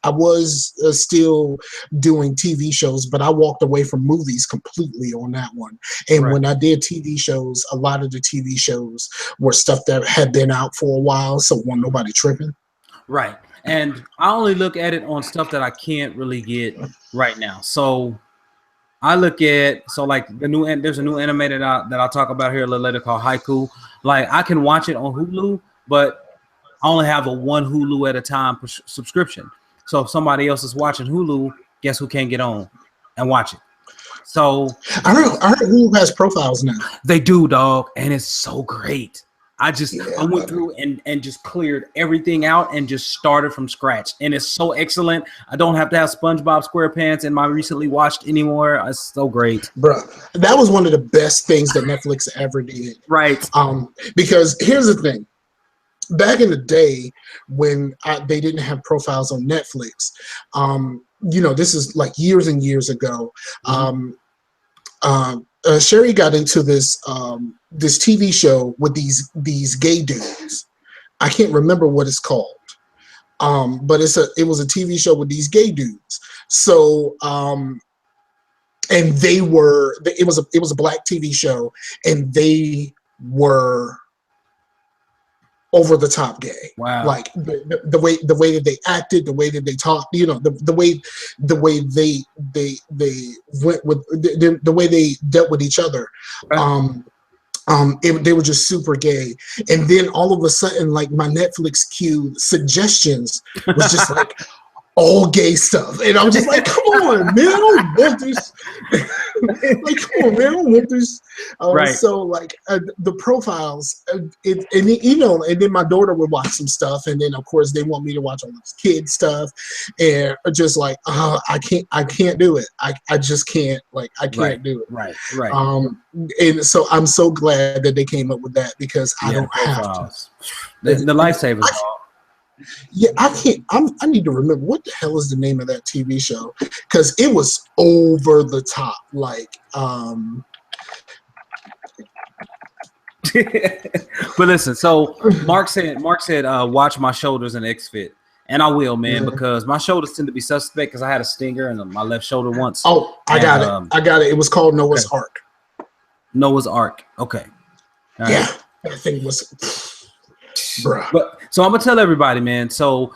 still doing TV shows, but I walked away from movies completely on that one. And when I did TV shows, a lot of the TV shows were stuff that had been out for a while, so wasn't nobody tripping. Right. And I only look at it on stuff that I can't really get right now. So I look at like there's a new animated that I'll talk about here a little later called Haikyuu. Like I can watch it on Hulu, but I only have a one Hulu at a time subscription. So if somebody else is watching Hulu, guess who can't get on and watch it? So I heard Hulu has profiles now. They do, dog, and it's so great. I went through and just cleared everything out and just started from scratch, and it's so excellent. I don't have to have SpongeBob SquarePants in my recently watched anymore. It's so great, bro. That was one of the best things that Netflix ever did. Right. Because here's the thing. Back in the day when they didn't have profiles on Netflix, this is like years and years ago. Sherry got into this this TV show with these gay dudes. I can't remember what it's called, but it was a TV show with these gay dudes. So and it was a black TV show, and they were over the top gay. Wow. Like the way that they acted, the way that they talked, the way they went with the way they dealt with each other. Right. They were just super gay. And then all of a sudden, like, my Netflix queue suggestions was just like all gay stuff. And I'm just like, come on, man, I don't want this. Like, come on, man, I don't want this. Right. So, like, the profiles, and then my daughter would watch some stuff, and then, of course, they want me to watch all this kid stuff, and just like, I can't do it. I just can't, like, I can't do it. Right. And so I'm so glad that they came up with that, because I don't profiles. Have to. The lifesavers. Yeah, I can't. I need to remember what the hell is the name of that TV show, because it was over the top. Like, but listen. So Mark said, watch my shoulders in X-Fit, and I will, man, because my shoulders tend to be suspect because I had a stinger in my left shoulder once. Oh, I got it. It was called Noah's Ark. Noah's Ark. Okay. All right. Yeah, that thing was. Bruh. But so I'm gonna tell everybody, man. So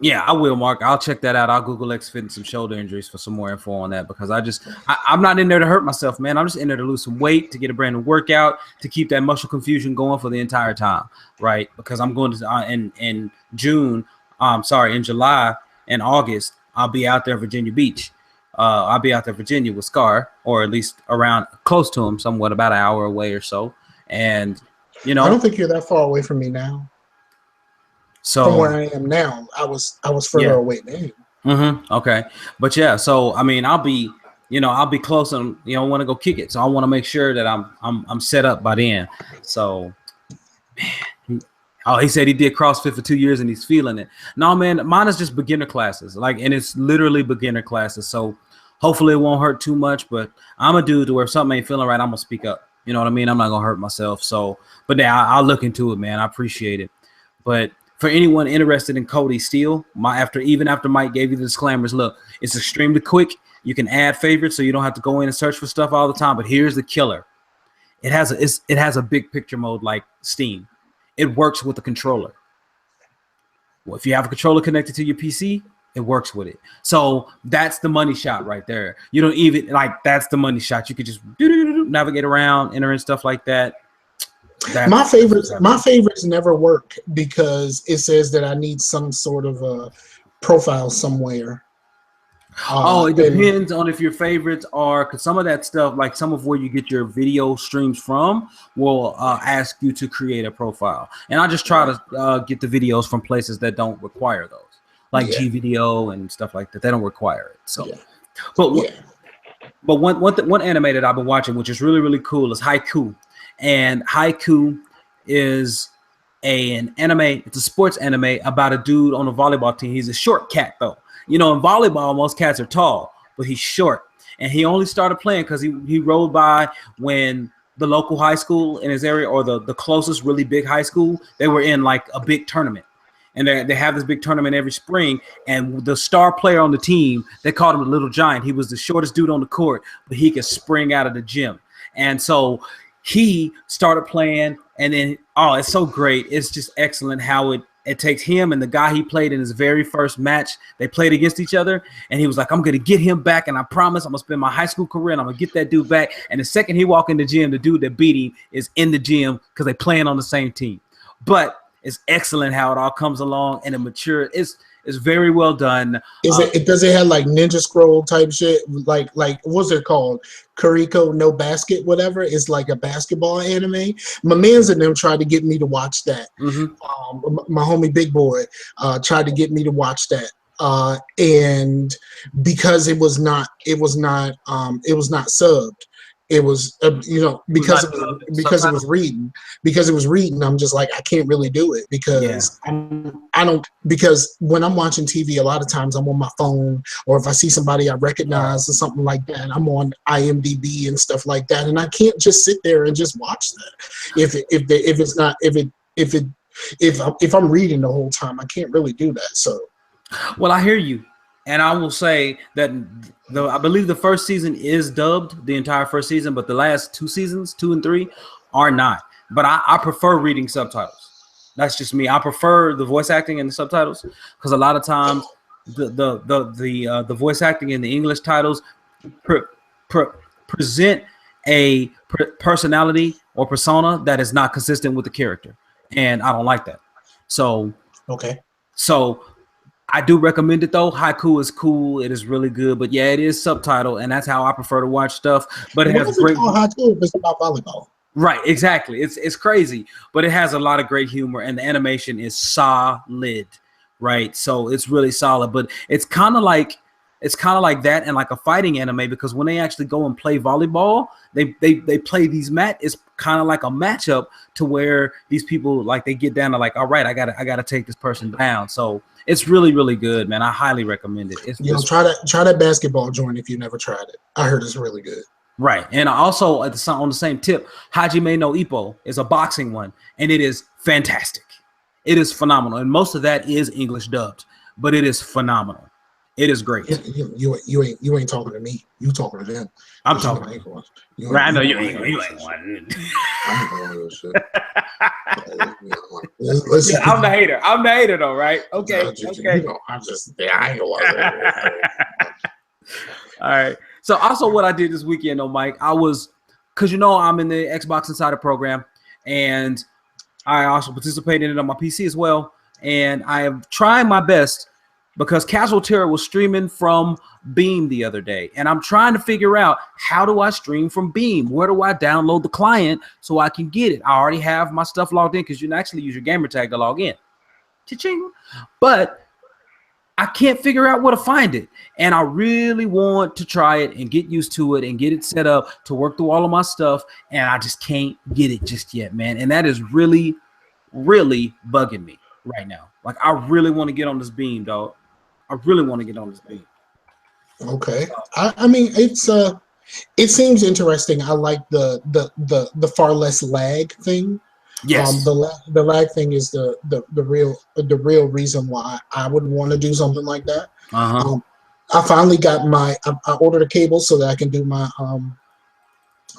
I will, Mark. I'll check that out. I'll Google X-Fit and some shoulder injuries for some more info on that, because I'm not in there to hurt myself, man. I'm just in there to lose some weight, to get a brand new workout, to keep that muscle confusion going for the entire time, right? Because I'm going to in July and August, I'll be out there, Virginia Beach. I'll be out there, Virginia, with Scar, or at least around close to him, somewhat about an hour away or so, and. I don't think you're that far away from me now. So from where I am now, I was further away then. Okay, but yeah. So I mean, I'll be close and want to go kick it. So I want to make sure that I'm set up by then. So, man, he said he did CrossFit for 2 years and he's feeling it. No, man, mine is just beginner classes, and it's literally beginner classes. So hopefully it won't hurt too much. But I'm a dude to where if something ain't feeling right, I'm gonna speak up. You know what I mean? I'm not gonna hurt myself. So, but yeah, I'll look into it, man. I appreciate it. But for anyone interested in Kodi still, even after Mike gave you the disclaimers, look, it's extremely quick. You can add favorites, so you don't have to go in and search for stuff all the time. But here's the killer: it has a big picture mode like Steam. It works with the controller. Well, if you have a controller connected to your PC, it works with it. So that's the money shot right there. You don't even that's the money shot. You could just navigate around, enter in stuff like that. My favorites never work because it says that I need some sort of a profile somewhere. It depends on if your favorites are, because some of that stuff, like some of where you get your video streams from, will ask you to create a profile. And I just try to get the videos from places that don't require those. Like G Video and stuff like that, they don't require it. So, but one anime that I've been watching, which is really, really cool, is Haikyuu. And Haikyuu is an anime. It's a sports anime about a dude on a volleyball team. He's a short cat, though. In volleyball, most cats are tall, but he's short. And he only started playing because he rode by when the local high school in his area, or the closest really big high school, they were in like a big tournament. And they have this big tournament every spring. And the star player on the team, they called him the Little Giant. He was the shortest dude on the court, but he could spring out of the gym. And so he started playing. And then, it's so great. It's just excellent how it takes him and the guy he played in his very first match. They played against each other. And he was like, I'm going to get him back. And I promise I'm going to spend my high school career and I'm going to get that dude back. And the second he walked in the gym, the dude that beat him is in the gym because they playing on the same team. But It's excellent how it all comes along and it matures. It's very well done. Does it have like Ninja Scroll type shit? Like what's it called? Kuriko no Basket, whatever. It's like a basketball anime. My man's and them tried to get me to watch that. My homie Big Boy tried to get me to watch that. And because it was not subbed. It was because it was reading. I'm just like, I can't really do it because because when I'm watching TV, a lot of times I'm on my phone, or if I see somebody I recognize or something like that, I'm on IMDb and stuff like that, and I can't just sit there and just watch that. If I'm reading the whole time, I can't really do that. So, well, I hear you. And I will say that I believe the first season is dubbed, the entire first season, but the last 2 seasons, 2 and 3, are not. But I prefer reading subtitles. That's just me. I prefer the voice acting and the subtitles because a lot of times the voice acting in the English titles present a personality or persona that is not consistent with the character, and I don't like that. So I do recommend it though. Haikyuu is cool. It is really good, but yeah, it is subtitled, and that's how I prefer to watch stuff. But it has great. Haikyuu if it's about volleyball. Right, exactly. It's crazy, but it has a lot of great humor, and the animation is solid. Right, so it's really solid. But it's kind of like that and like a fighting anime, because when they actually go and play volleyball, they play these it's kind of like a matchup to where these people like they get down to like, all right, I gotta take this person down. So it's really, really good, man. I highly recommend it. Try that basketball joint if you never tried it. I heard it's really good. Right, and also on the same tip, Hajime no Ippo is a boxing one, and it is fantastic. It is phenomenal, and most of that is English dubbed, but it is phenomenal. It is great. You ain't talking to me. You talking to them. I'm talking. I know you ain't one. I'm the hater. I'm the hater, though, right? Okay. Okay. I ain't gonna. All right. So also, what I did this weekend, though, Mike, because I'm in the Xbox Insider program, and I also participate in it on my PC as well, and I am trying my best. Because Casual Terror was streaming from Beam the other day, and I'm trying to figure out, how do I stream from Beam? Where do I download the client so I can get it? I already have my stuff logged in, because you can actually use your gamer tag to log in. Cha-ching. But I can't figure out where to find it, and I really want to try it and get used to it and get it set up to work through all of my stuff, and I just can't get it just yet, man. And that is really, really bugging me right now. Like, I really want to get on this Beam, dog. I really want to get on this Beam. Okay. I mean, it seems interesting. I like the far less lag thing. Yes. The lag thing is the real reason why I would want to do something like that. I finally got I ordered a cable so that I can do my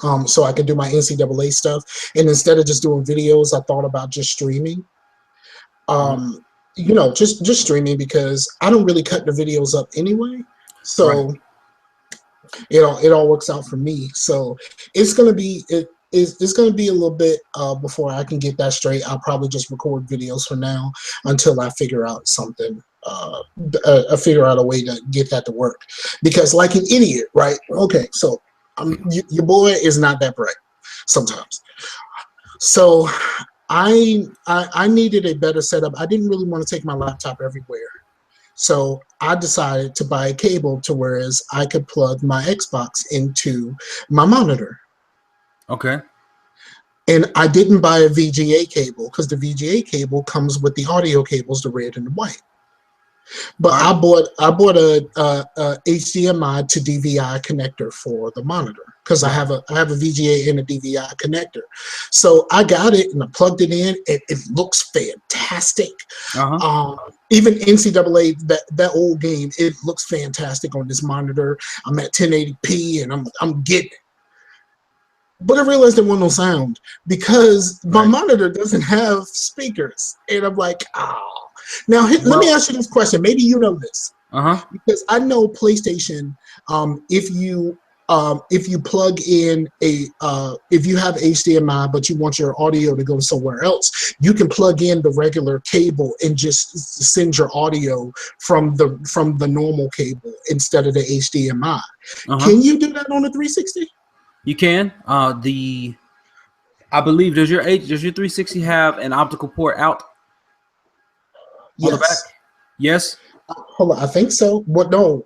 NCAA stuff, and instead of just doing videos, I thought about just streaming. Just streaming, because I don't really cut the videos up anyway. So it all works out for me. So it's gonna be it's gonna be a little bit before I can get that straight. I'll probably just record videos for now until I figure out something. Figure out a way to get that to work. Because like an idiot, right? Okay, so your boy is not that bright sometimes. So I needed a better setup. I didn't really want to take my laptop everywhere. So I decided to buy a cable to whereas I could plug my Xbox into my monitor. Okay. And I didn't buy a VGA cable because the VGA cable comes with the audio cables, the red and the white. But I bought a HDMI to DVI connector for the monitor because I have a VGA and a DVI connector. So I got it and I plugged it in. It looks fantastic. Even NCAA, that old game, it looks fantastic on this monitor. I'm at 1080p and I'm getting it. But I realized there wasn't no sound because my monitor doesn't have speakers. And I'm like, oh. Now, let me ask you this question. Maybe you know this. Because I know PlayStation, if you if you plug in if you have HDMI but you want your audio to go somewhere else, you can plug in the regular cable and just send your audio from the normal cable instead of the HDMI. Can you do that on a 360? You can. I believe does your 360 have an optical port out? Yes. On the back? Yes. Hold on, I think so. What? No.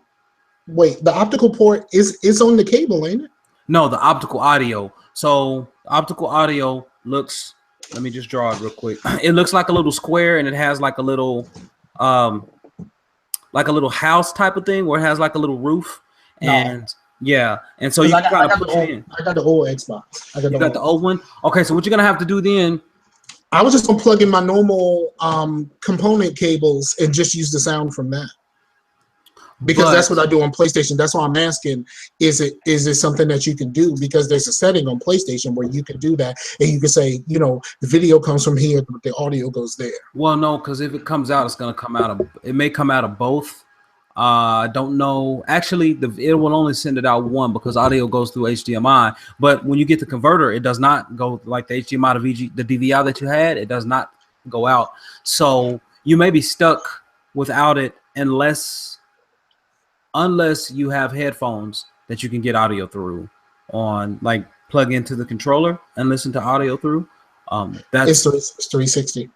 Wait, the optical port is on the cable, ain't it? No, the optical audio. So optical audio looks. Let me just draw it real quick. It looks like a little square, and it has like a little house type of thing where it has like a little roof, and yeah, and so you kind of push it in. I got the old Xbox. You got the old one. Okay, so what you're gonna have to do then? I was just gonna plug in my normal component cables and just use the sound from that. Because that's what I do on PlayStation. That's why I'm asking, is it something that you can do? Because there's a setting on PlayStation where you can do that, and you can say, the video comes from here, but the audio goes there. Well, no, because if it comes out, it's going to come out of. It may come out of both. I don't know. Actually, it will only send it out one because audio goes through HDMI. But when you get the converter, it does not go like the HDMI to the DVI that you had. It does not go out. So you may be stuck without it unless you have headphones that you can get audio through on, like plug into the controller and listen to audio through. It's 360.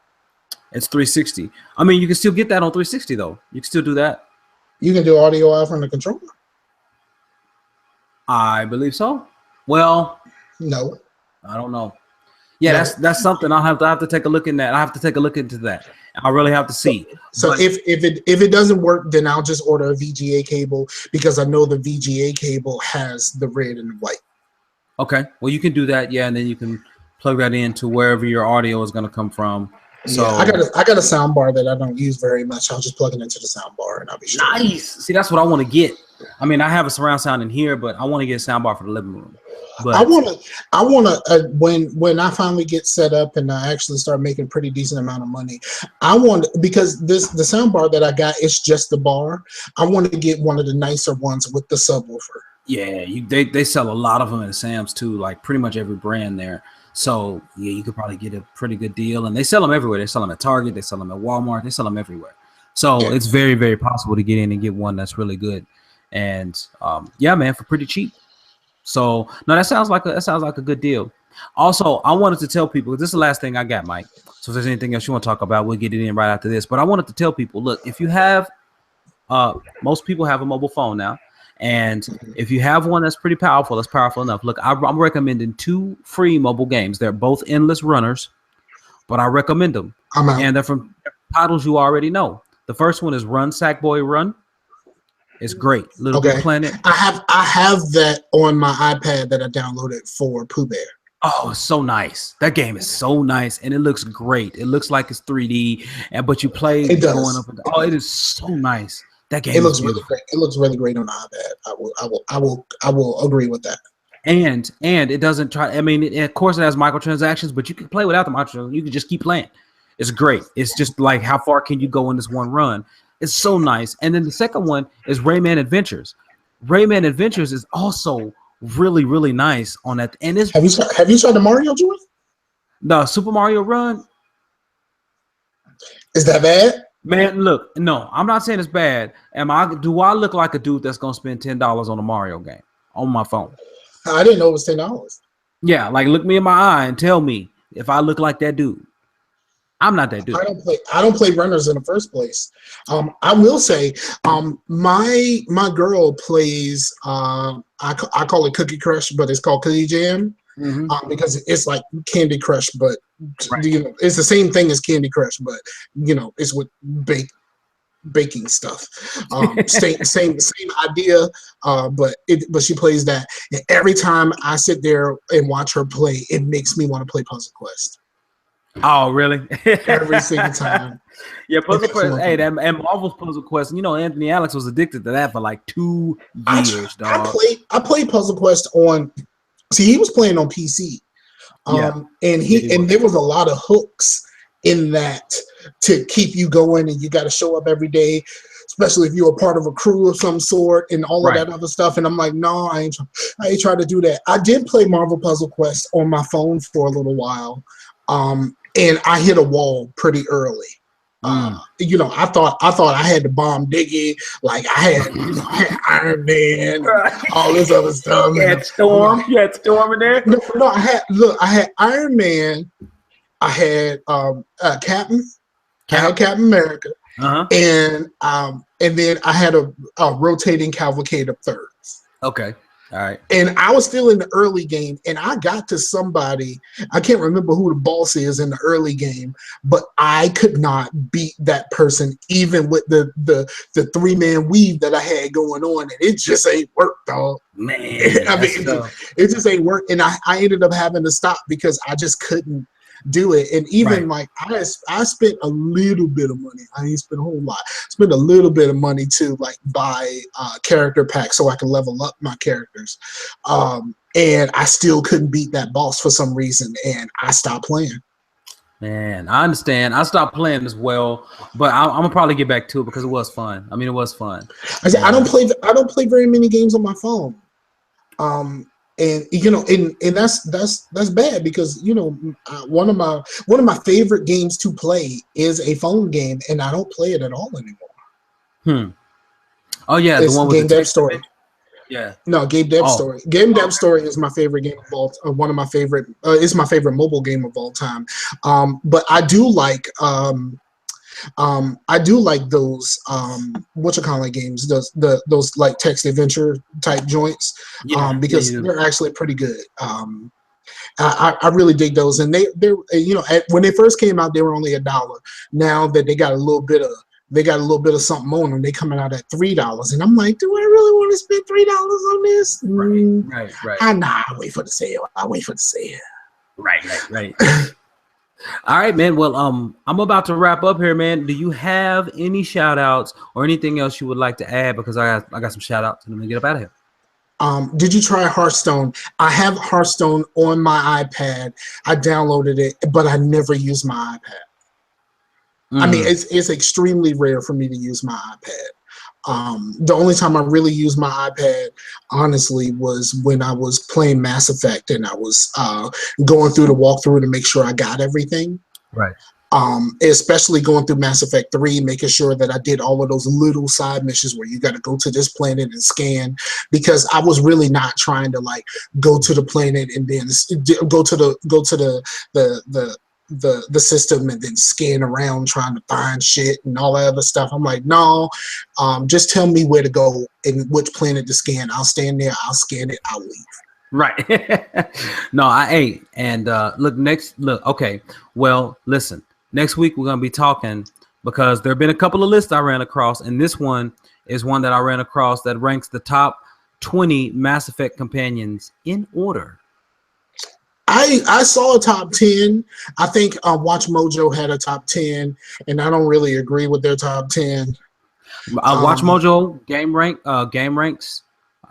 It's 360. I mean, you can still get that on 360 though. You can still do that. You can do audio out from the controller? I believe so. Well, no, I don't know. Yeah, no. That's something I'll have to take a look in that. I have to take a look into that. I really have to see. So if it doesn't work, then I'll just order a VGA cable because I know the VGA cable has the red and the white. Okay, well you can do that, yeah, and then you can plug that into wherever your audio is going to come from. So yeah, I got a sound bar that I don't use very much. I'll just plug it into the sound bar and I'll be straight. Nice. See, that's what I want to get. I mean, I have a surround sound in here, but I want to get a sound bar for the living room. But I want to when I finally get set up and I actually start making pretty decent amount of money, because the sound bar that I got is just the bar. I want to get one of the nicer ones with the subwoofer. Yeah, they sell a lot of them at Sam's too, like pretty much every brand there. So yeah, you could probably get a pretty good deal, and they sell them everywhere. They sell them at Target, they sell them at Walmart, they sell them everywhere. So yeah, it's very, very possible to get in and get one that's really good. And yeah, man, for pretty cheap. So no, that sounds like a good deal. Also, I wanted to tell people, this is the last thing I got, Mike. So if there's anything else you want to talk about, we'll get it in right after this. But I wanted to tell people, look, if you have most people have a mobile phone now. And if you have one that's pretty powerful, that's powerful enough. Look, I'm recommending 2 free mobile games. They're both endless runners, but I recommend them. And they're from titles you already know. The first one is Run, Sackboy Run. It's great. Little Big Planet. I have that on my iPad that I downloaded for Pooh Bear. Oh, it's so nice. That game is so nice, and it looks great. It looks like it's 3D, but you play going up. It is so nice. That game looks really great. It looks really great on the iPad. I will agree with that. And it doesn't try. I mean, of course, it has microtransactions, but you can play without the microtransactions. You can just keep playing. It's great. It's just like, how far can you go in this one run? It's so nice. And then the second one is Rayman Adventures. Rayman Adventures is also really, really nice on that. And it's have you tried the Mario joint? No, Super Mario Run. Is that bad? Man, look, no, I'm not saying it's bad. Do I look like a dude that's gonna spend $10 on a Mario game on my phone? I didn't know it was $10. Yeah, like look me in my eye and tell me if I look like that dude. I'm not that dude. I don't play runners in the first place. I will say, my girl plays. I call it Cookie Crush, but it's called Cookie Jam. Mm-hmm. Because it's like Candy Crush, but it's the same thing as Candy Crush, but it's with baking stuff. Same idea. But she plays that, and every time I sit there and watch her play, it makes me want to play Puzzle Quest. Oh, really? Every single time. Yeah, Puzzle Quest. Hey, and Marvel's Puzzle Quest. Anthony Alex was addicted to that for like 2 years, dog. I played Puzzle Quest on. See, he was playing on PC, and there was a lot of hooks in that to keep you going, and you got to show up every day. especially if you're a part of a crew of some sort and all of that other stuff. And I'm like, no, I ain't trying to do that. I did play Marvel Puzzle Quest on my phone for a little while, and I hit a wall pretty early. You know, I thought I had the bomb diggy, like I had Iron Man, and all this other stuff. You had Storm in there. No, I had Iron Man, I had Captain America, and then I had a rotating cavalcade of thirds. Okay. All right. And I was still in the early game, and I got to somebody, I can't remember who the boss is in the early game, but I could not beat that person, even with the 3-man weave that I had going on, and it just ain't work, dog. Man, I mean, it just ain't work, and I ended up having to stop because I just couldn't do it. And even like I spent a little bit of money. I ain't spent a whole lot. Spent a little bit of money to like buy character packs so I can level up my characters. And I still couldn't beat that boss for some reason, and I stopped playing. Man, I understand. I stopped playing as well, but I'm gonna probably get back to it because it was fun. I mean, it was fun. I don't play very many games on my phone. And you know, and that's bad because you know one of my favorite games to play is a phone game, and I don't play it at all anymore. Oh yeah, it's the one with Game the Dev Story. Yeah. No, Game Dev Story. Game Dev Story is my favorite game of all. One of my favorite. It's my favorite mobile game of all time. But I do like. I do like those whatchamacallit games, those like text adventure type joints, because they're actually pretty good. I really dig those, and they're you know when they first came out they were only $1. Now that they got a little bit of something on them, they coming out at $3, and I'm like, do I really want to spend $3 on this? Right. I wait for the sale. Right. All right, man. Well, I'm about to wrap up here, man. Do you have any shout outs or anything else you would like to add? Because I got some shout outs and I'm gonna get up out of here. Did you try Hearthstone? I have Hearthstone on my iPad. I downloaded it, but I never use my iPad. I mean, it's extremely rare for me to use my iPad. The only time I really used my iPad, honestly, was when I was playing Mass Effect and I was going through the walkthrough to make sure I got everything. Right. Especially going through Mass Effect 3, making sure that I did all of those little side missions where you got to go to this planet and scan, because I was really not trying to like go to the planet and then go to the system and then scan around trying to find shit and all that other stuff. I'm like, no, just tell me where to go and which planet to scan. I'll stand there, I'll scan it, I'll leave. Right. No, I ain't. And okay. Well, listen, next week we're gonna be talking because there have been a couple of lists I ran across, and this one is one that I ran across that ranks the top 20 Mass Effect companions in order. I saw a top 10. I think Watch Mojo had a top 10, and I don't really agree with their top 10. Watch Mojo Game Ranks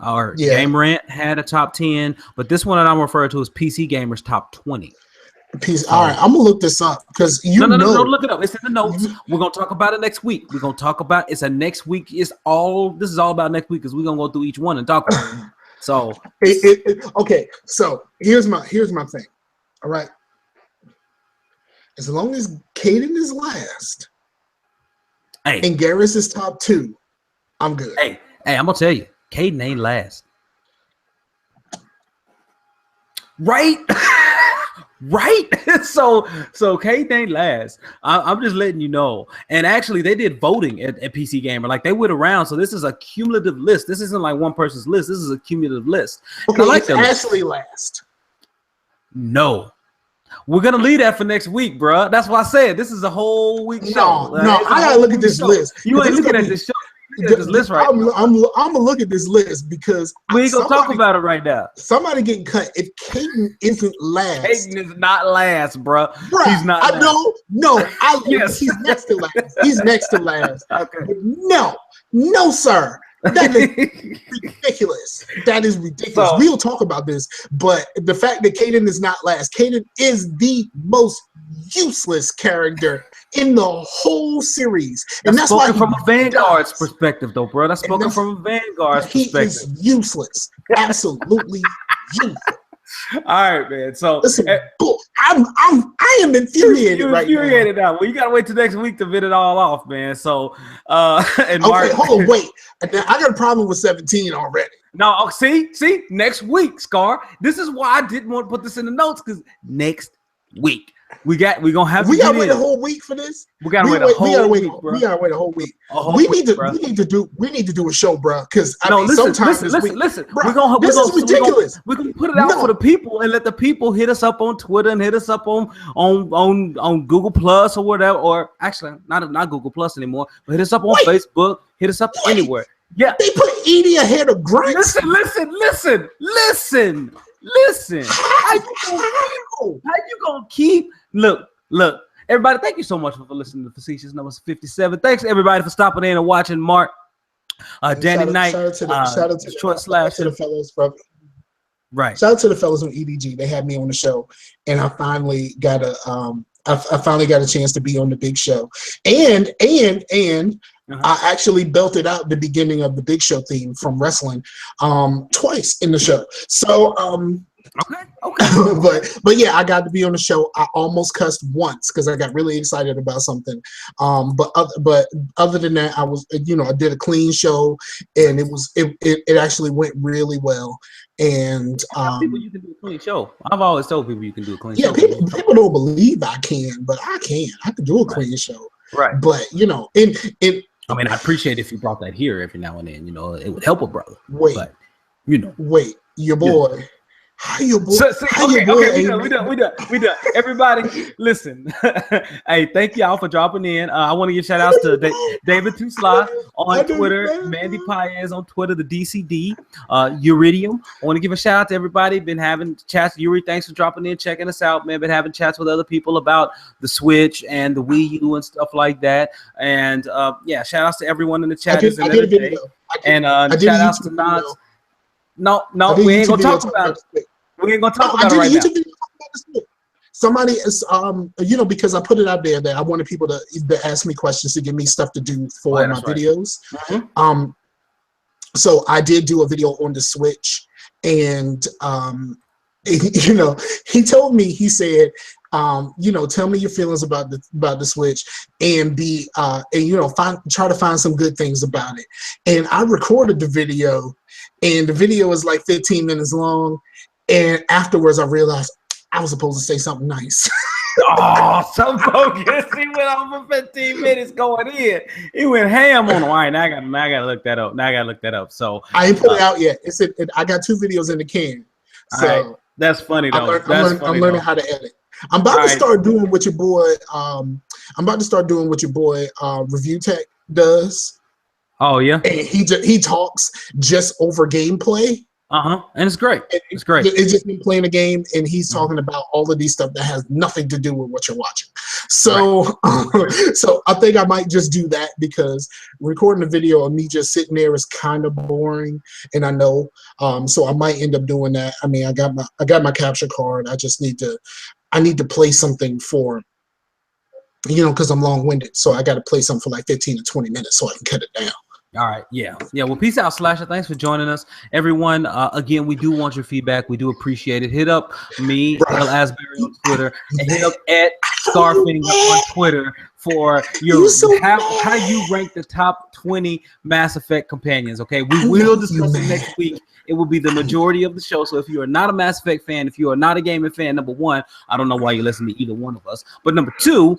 or Game Rant had a top 10, but this one that I'm referring to is PC Gamer's top 20. All right, I'm gonna look this up because no, look it up. It's in the notes. We're gonna talk about it next week. We're gonna talk about it's a next week. This is all about next week because we're gonna go through each one and talk about it. So okay. So here's my thing. All right. As long as Caden is last, and Garrus is top 2, I'm good. Hey, I'm gonna tell you, Caden ain't last. Right? Right? So Caden ain't last. I'm just letting you know. And actually, they did voting at PC Gamer. Like, they went around. So this is a cumulative list. This isn't like one person's list. This is a cumulative list. Okay, I like Ashley last. No. We're going to leave that for next week, bro. That's why I said this is a whole week show. No, I got to look at this list. You ain't looking at this show. This list right I'm gonna look at this list because we ain't gonna talk about it right now. Somebody getting cut. If Caden isn't last, Caden is not last, bro. He's not. I know. Yes, he's next to last. He's next to last. Okay. But no, sir. That is ridiculous. That is ridiculous. So, we'll talk about this, but the fact that Kaden is not last, Kaden is the most useless character in the whole series. And that's why from a Vanguard's perspective, though, bro. That's spoken from a Vanguard's perspective. He is useless. Absolutely useless. All right, man. So listen, I am infuriated right now. Well, you gotta wait till next week to vid it all off, man. So and okay, hold on, wait. I got a problem with 17 already. No, see, next week, Scar. This is why I didn't want to put this in the notes, because next week we gotta wait a whole week for this. We gotta wait a whole week. We gotta wait a whole week. We need to do a show, bro. Because listen. Bro, this is ridiculous. We're gonna put it out for the people and let the people hit us up on Twitter and hit us up on Google Plus or whatever. Or actually, not Google Plus anymore. But hit us up on Facebook. Hit us up anywhere. Yeah, they put Edie ahead of Grant. Listen. How you gonna keep? Look. Everybody, thank you so much for listening to Facetious number 57. Thanks everybody for stopping in and watching. Mark, Danny Knight, shout out to the fellas from right. Shout out to the fellas from EDG. They had me on the show, and I finally got a chance to be on the big show, and I actually belted out the beginning of the Big Show theme from wrestling twice in the show. So okay. but yeah, I got to be on the show. I almost cussed once because I got really excited about something. But other than that, I did a clean show, and it actually went really well. And people, you can do a clean show. I've always told people you can do a clean show. Yeah, people don't believe I can, but I can. I can do a clean show. Right. But I mean, I appreciate if you brought that here every now and then. It would help a brother. Wait, your boy. Yeah. How your boy? We done. Everybody, listen. Hey, thank y'all for dropping in. I want to give shout outs to David Tusla on Twitter, Mandy Paez on Twitter, the DCD, Uridium. I want to give a shout out to everybody. Been having chats. Yuri, thanks for dropping in, checking us out, man. Been having chats with other people about the Switch and the Wii U and stuff like that. And shout outs to everyone in the chat. I did a video. Shout outs to Nods. No, we ain't gonna talk about it. We ain't gonna talk about it right now. Somebody is, because I put it out there that I wanted people to ask me questions to give me stuff to do for my videos. Mm-hmm. So I did do a video on the Switch, and he told me, he said, tell me your feelings about the Switch, and try to find some good things about it. And I recorded the video, and the video is like 15 minutes long. And afterwards, I realized I was supposed to say something nice. Oh, some focus. He went on for 15 minutes going in. He went ham on him. All right, now I gotta look that up. So I ain't put it out yet. I got 2 videos in the can. So right. That's funny though. I'm learning how to edit. I'm about to start doing what your boy. Review Tech does. Oh yeah. And he talks just over gameplay. And it's great. It's great. It's just been playing a game, and he's talking about all of these stuff that has nothing to do with what you're watching. So, so I think I might just do that, because recording a video of me just sitting there is kind of boring, and I know. So I might end up doing that. I mean, I got my capture card. I just need to play something for, because I'm long-winded. So I got to play something for like 15 to 20 minutes so I can cut it down. All right. Yeah. Well, peace out, Slasher. Thanks for joining us, everyone. Again, we do want your feedback. We do appreciate it. Hit up me, L. Asbury on Twitter, and hit up at Scarfinger on Twitter for your how you rank the top 20 Mass Effect companions. Okay, we will discuss it next week. It will be the majority of the show. So if you are not a Mass Effect fan, if you are not a gaming fan, number one, I don't know why you listen to either one of us. But number two,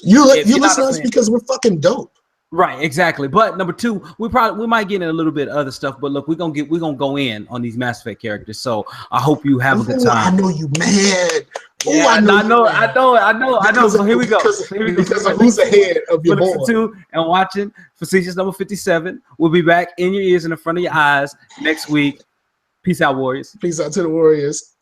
you listen to us because we're fucking dope. Right, exactly. But number two, we might get in a little bit of other stuff, but look, we're gonna go in on these Mass Effect characters. So I hope you have a good time. I know you mad. Yeah, I know. So here we go. Because of who's ahead of your boy. Listen to and watching Facetious number 57. We'll be back in your ears and in front of your eyes next week. Peace out, Warriors. Peace out to the Warriors.